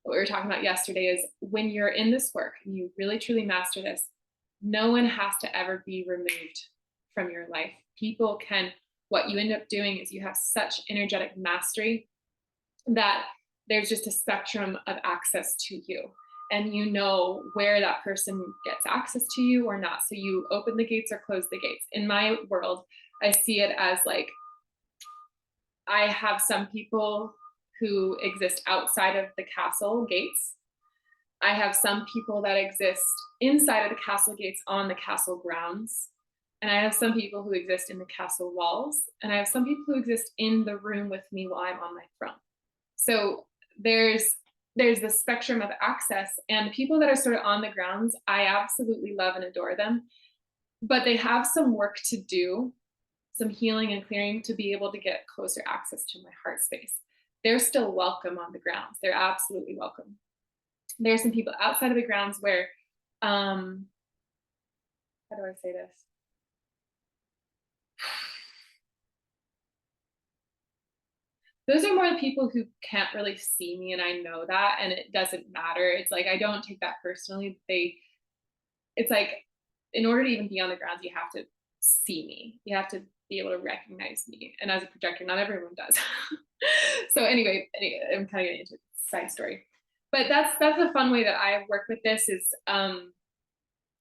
What we were talking about yesterday is when you're in this work and you really truly master this, no one has to ever be removed from your life. People can, what you end up doing is you have such energetic mastery that there's just a spectrum of access to you. And you know where that person gets access to you or not. So you open the gates or close the gates. In my world, I see it as like, I have some people who exist outside of the castle gates. I have some people that exist inside of the castle gates on the castle grounds. And I have some people who exist in the castle walls. And I have some people who exist in the room with me while I'm on my throne. So there's the spectrum of access, and the people that are sort of on the grounds, I absolutely love and adore them, but they have some work to do, some healing and clearing to be able to get closer access to my heart space. They're still welcome on the grounds. They're absolutely welcome. There's some people outside of the grounds where, how do I say this? Those are more the people who can't really see me, and I know that, and it doesn't matter. It's like I don't take that personally. It's like, in order to even be on the grounds, you have to see me. You have to be able to recognize me. And as a projector, not everyone does. So anyway, I'm kind of getting into a side story. But that's a fun way that I work with this is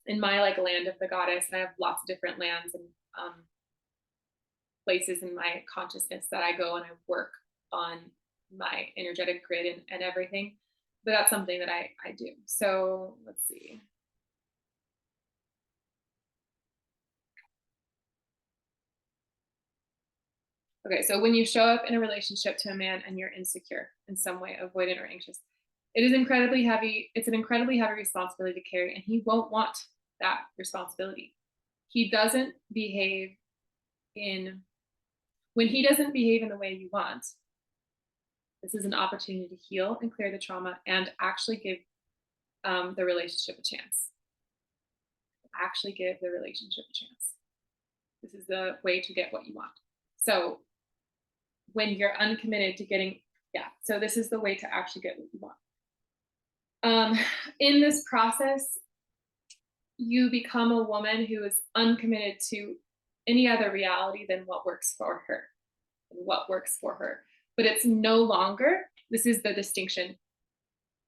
in my like land of the goddess, and I have lots of different lands and places in my consciousness that I go and I work on my energetic grid and everything. But that's something that I do. So let's see. Okay, so when you show up in a relationship to a man and you're insecure in some way, avoidant or anxious, it is incredibly heavy. It's an incredibly heavy responsibility to carry, and he won't want that responsibility. He doesn't behave when he doesn't behave in the way you want. This is an opportunity to heal and clear the trauma and actually give the relationship a chance. Actually give the relationship a chance. This is the way to get what you want. So when you're uncommitted to getting, so this is the way to actually get what you want. In this process, you become a woman who is uncommitted to any other reality than what works for her and what works for her. But it's no longer, this is the distinction.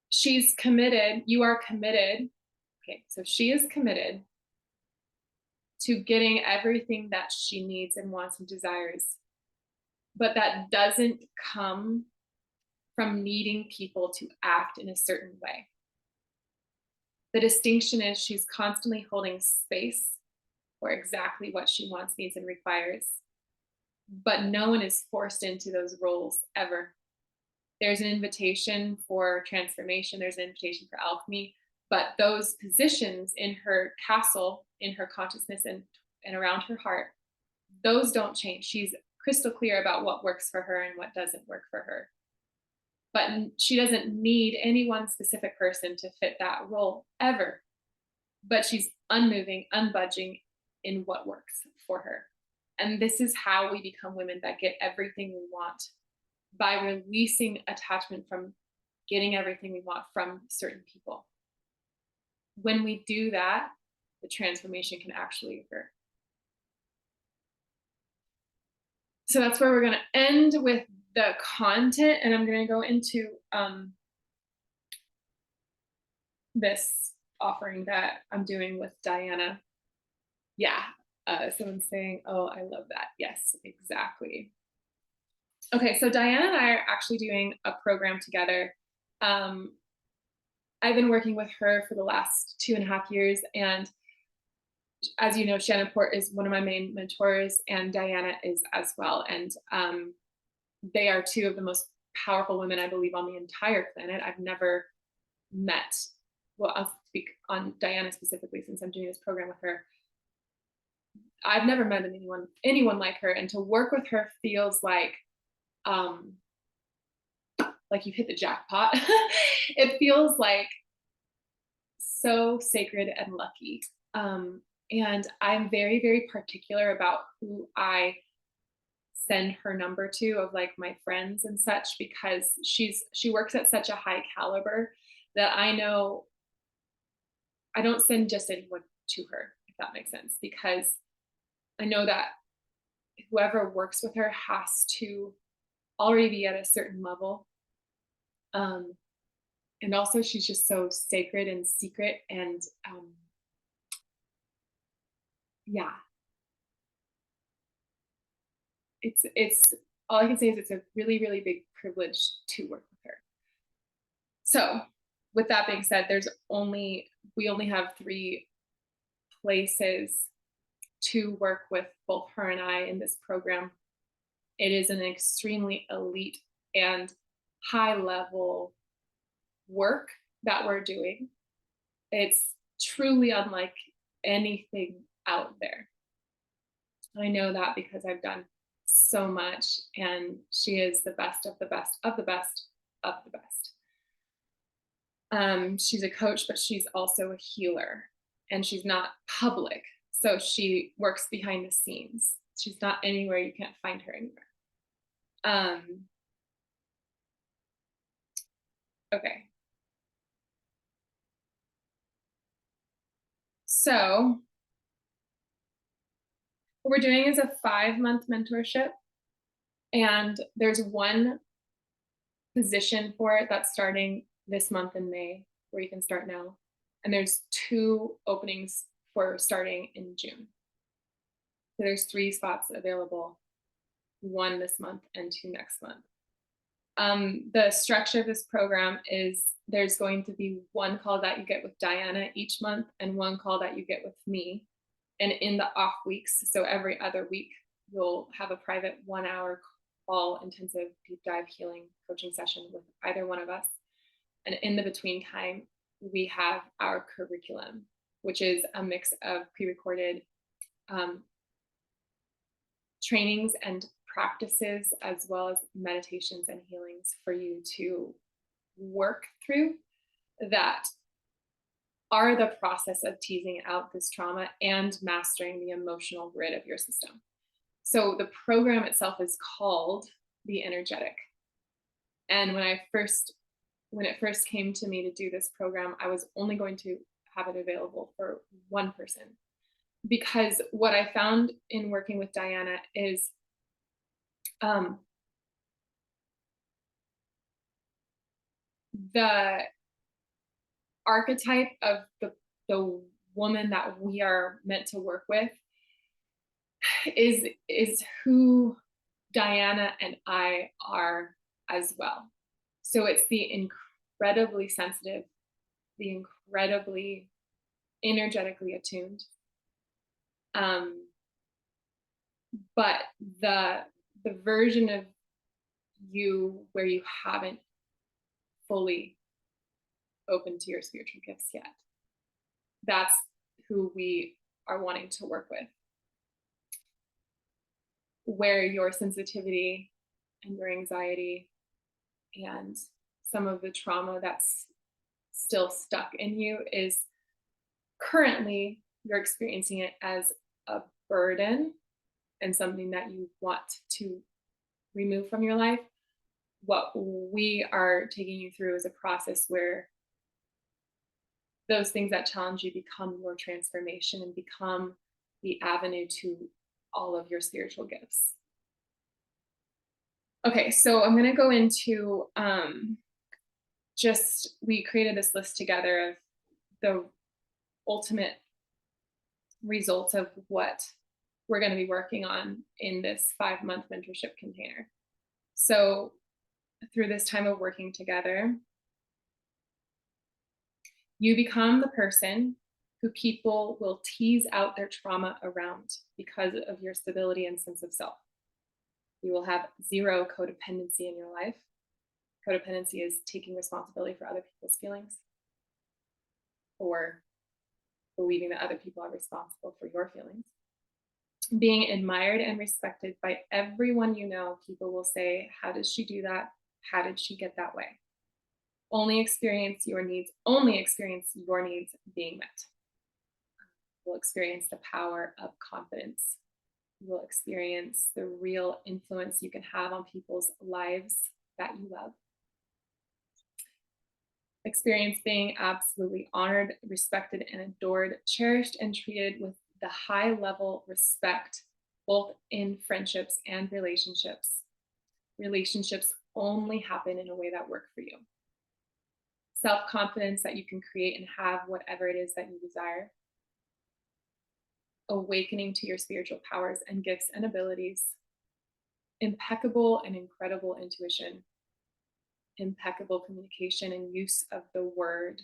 She's committed, you are committed. Okay, so she is committed to getting everything that she needs and wants and desires. But that doesn't come from needing people to act in a certain way. The distinction is she's constantly holding space for exactly what she wants, needs, and requires. But no one is forced into those roles ever. There's an invitation for transformation, there's an invitation for alchemy, but those positions in her castle, in her consciousness and around her heart, those don't change. She's crystal clear about what works for her and what doesn't work for her. But she doesn't need any one specific person to fit that role ever. But she's unmoving, unbudging in what works for her. And this is how we become women that get everything we want, by releasing attachment from getting everything we want from certain people. When we do that, the transformation can actually occur. So that's where we're going to end with the content, and I'm going to go into this offering that I'm doing with Diana. Yeah, Someone's saying, oh, I love that. Yes, exactly. Okay, so Diana and I are actually doing a program together. Um, I've been working with her for the last 2.5 years, and as you know, Shannon Port is one of my main mentors, and Diana is as well. And they are two of the most powerful women, I believe, on the entire planet. I've never met, well, I'll speak on Diana specifically since I'm doing this program with her. I've never met anyone like her, and to work with her feels um, like you've hit the jackpot. It feels like so sacred and lucky. And I'm very, very particular about who I send her number to of like my friends and such, because she works at such a high caliber that I know I don't send just anyone to her, if that makes sense, because I know that whoever works with her has to already be at a certain level. Um, and also she's just so sacred and secret, and yeah, it's all I can say is it's a really, really big privilege to work with her. So with that being said, we only have 3 places to work with both her and I in this program. It is an extremely elite and high level work that we're doing. It's truly unlike anything out there. I know that because I've done so much, and she is the best of the best of the best of the best. She's a coach, but she's also a healer, and she's not public. So she works behind the scenes. She's not anywhere. You can't find her anywhere. Okay. So what we're doing is a 5-month mentorship, and there's one position for it that's starting this month in May, where you can start now. And there's 2 openings for starting in June. So there's 3 spots available, 1 this month and 2 next month. The structure of this program is there's going to be 1 call that you get with Diana each month and 1 call that you get with me. And in the off weeks, so every other week, you'll have a private 1-hour call intensive deep dive healing coaching session with either one of us. And in the between time, we have our curriculum, which is a mix of pre-recorded trainings and practices, as well as meditations and healings for you to work through, that are the process of teasing out this trauma and mastering the emotional grid of your system. So the program itself is called The Energetic. And when it first came to me to do this program, I was only going to have it available for 1 person. Because what I found in working with Diana is the archetype of the woman that we are meant to work with is who Diana and I are as well. So it's the incredibly sensitive, the incredibly energetically attuned, but the version of you where you haven't fully opened to your spiritual gifts yet. That's who we are wanting to work with. Where your sensitivity and your anxiety and some of the trauma that's still stuck in you is currently you're experiencing it as a burden and something that you want to remove from your life. What we are taking you through is a process where those things that challenge you become your transformation and become the avenue to all of your spiritual gifts. Okay, so I'm going to go into we created this list together of the ultimate results of what we're going to be working on in this 5-month mentorship container. So through this time of working together, you become the person who people will tease out their trauma around because of your stability and sense of self. You will have zero codependency in your life. Codependency is taking responsibility for other people's feelings or believing that other people are responsible for your feelings. Being admired and respected by everyone you know, people will say, how did she do that? How did she get that way? Only experience your needs being met. You'll experience the power of confidence. You will experience the real influence you can have on people's lives that you love. Experience being absolutely honored, respected, and adored, cherished, and treated with the high level respect, both in friendships and relationships. Relationships only happen in a way that works for you. Self-confidence that you can create and have whatever it is that you desire. Awakening to your spiritual powers and gifts and abilities. Impeccable and incredible intuition. Impeccable communication and use of the word.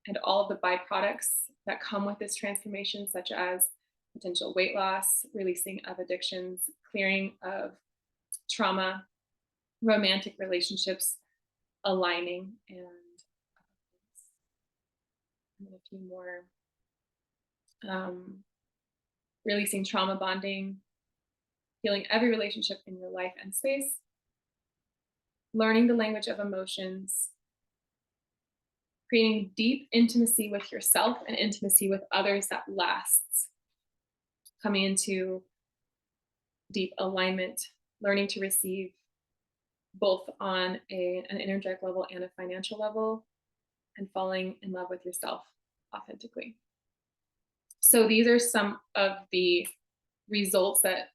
And all of the byproducts that come with this transformation, such as potential weight loss, releasing of addictions, clearing of trauma, romantic relationships, aligning, and a few more. Releasing trauma bonding, healing every relationship in your life and space, learning the language of emotions, creating deep intimacy with yourself and intimacy with others that lasts, coming into deep alignment, learning to receive both on an energetic level and a financial level, and falling in love with yourself authentically. So these are some of the results that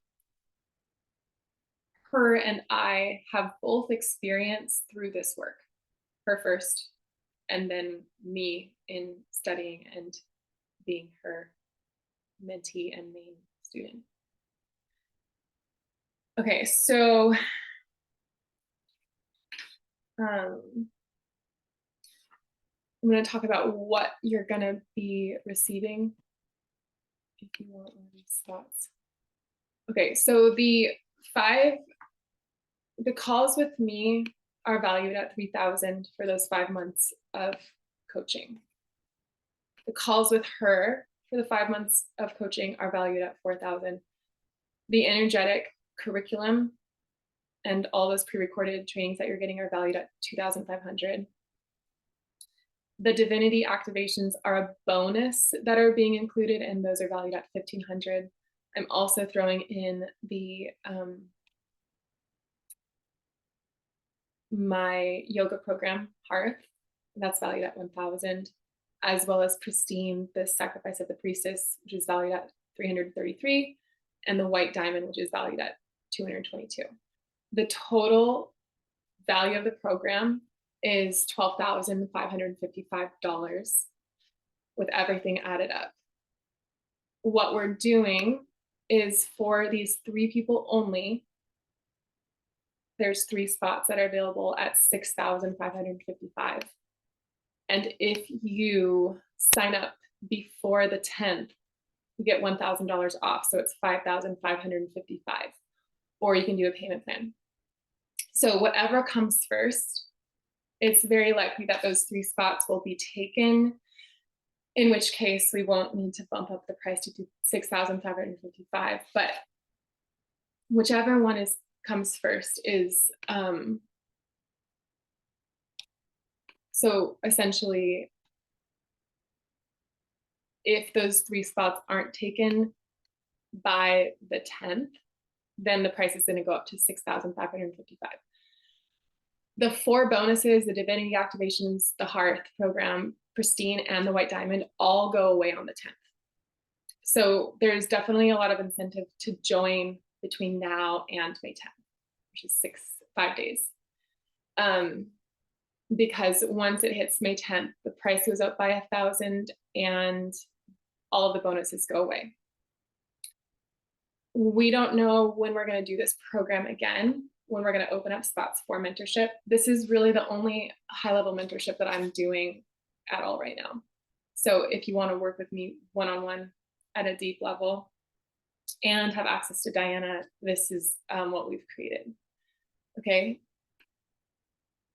her and I have both experienced through this work. Her first, and then me in studying and being her mentee and main student. Okay, so I'm going to talk about what you're going to be receiving if you want one of these thoughts. Okay, so the calls with me are valued at $3,000 for those 5 months of coaching. The calls with her for the 5 months of coaching are valued at $4,000. The energetic curriculum and all those pre-recorded trainings that you're getting are valued at $2,500. The divinity activations are a bonus that are being included, and those are valued at $1,500. I'm also throwing in the my yoga program, Hearth, that's valued at $1,000, as well as Pristine, the Sacrifice of the Priestess, which is valued at $333, and the White Diamond, which is valued at $222. The total value of the program is $12,555 with everything added up. What we're doing is for these 3 people only, there's 3 spots that are available at $6,555. And if you sign up before the 10th, you get $1,000 off. So it's $5,555, or you can do a payment plan. So whatever comes first, it's very likely that those 3 spots will be taken, in which case we won't need to bump up the price to $6,555. But whichever one comes first is, so essentially, if those 3 spots aren't taken by the 10th, then the price is going to go up to $6,555. The 4 bonuses, the divinity activations, the Hearth program, Pristine, and the White Diamond all go away on the 10th. So there's definitely a lot of incentive to join between now and May 10th, which is 5 days. Because once it hits May 10th, the price goes up by $1,000 and all of the bonuses go away. We don't know when we're going to do this program again, when we're going to open up spots for mentorship. This is really the only high level mentorship that I'm doing at all right now. So if you want to work with me one on one at a deep level and have access to Diana, this is what we've created. Okay.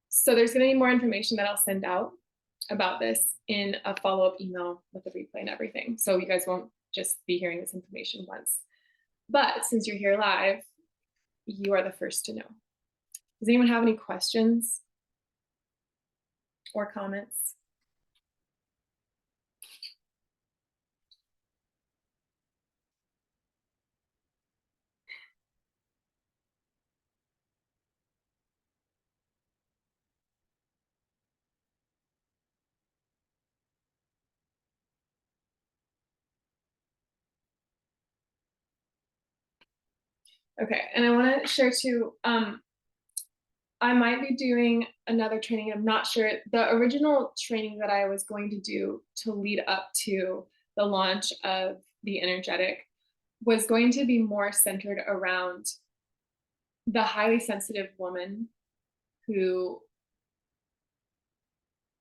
So there's going to be more information that I'll send out about this in a follow up email with the replay and everything. So you guys won't just be hearing this information once. But since you're here live, you are the first to know. Does anyone have any questions or comments? Okay, and I want to share too, I might be doing another training. I'm not sure. The original training that I was going to do to lead up to the launch of the energetic was going to be more centered around the highly sensitive woman who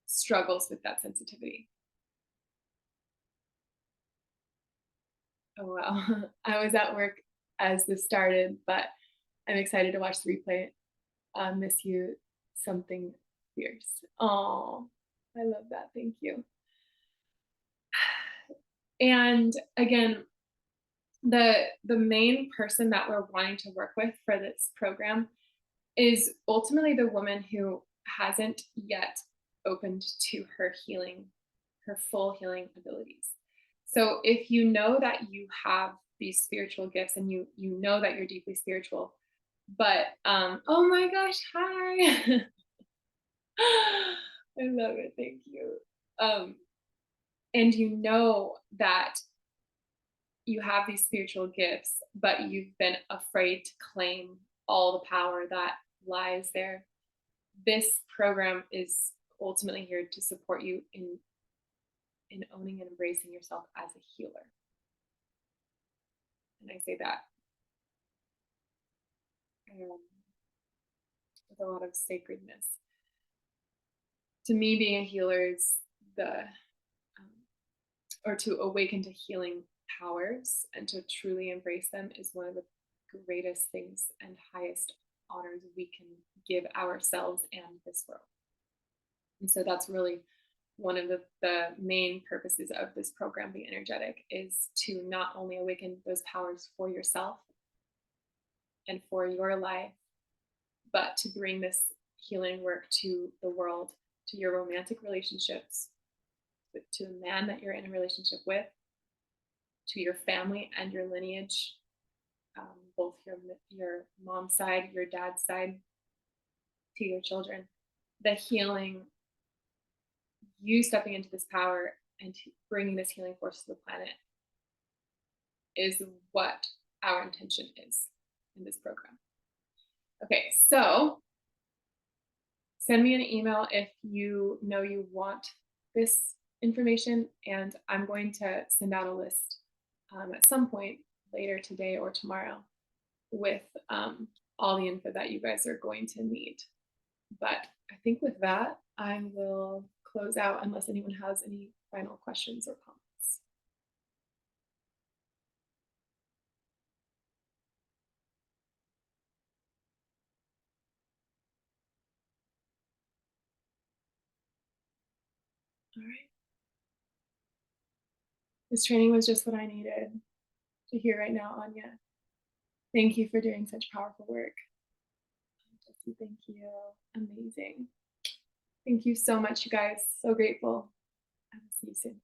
struggles with that sensitivity. Oh, wow. I was at work as this started, but I'm excited to watch the replay. Miss you something fierce. Oh, I love that. Thank you. And again, the main person that we're wanting to work with for this program is ultimately the woman who hasn't yet opened to her healing, her full healing abilities. So if you know that you have these spiritual gifts and you know that you're deeply spiritual, but oh my gosh, hi. I love it. Thank you. And you know that you have these spiritual gifts, but you've been afraid to claim all the power that lies there. This program is ultimately here to support you in owning and embracing yourself as a healer. And I say that with a lot of sacredness. To me, being a healer is or to awaken to healing powers and to truly embrace them is one of the greatest things and highest honors we can give ourselves and this world. And so that's really one of the main purposes of this program, The Energetic, is to not only awaken those powers for yourself and for your life, but to bring this healing work to the world, to your romantic relationships, to the man that you're in a relationship with, to your family and your lineage, both your mom's side, your dad's side, to your children. The healing, you stepping into this power and bringing this healing force to the planet is what our intention is in this program. Okay, so send me an email if you know you want this information, and I'm going to send out a list at some point later today or tomorrow with all the info that you guys are going to need. But I think with that, I will close out unless anyone has any final questions or comments. All right. This training was just what I needed to hear right now, Anya. Thank you for doing such powerful work. Jesse, thank you. Amazing. Thank you so much, you guys. So grateful. I will see you soon.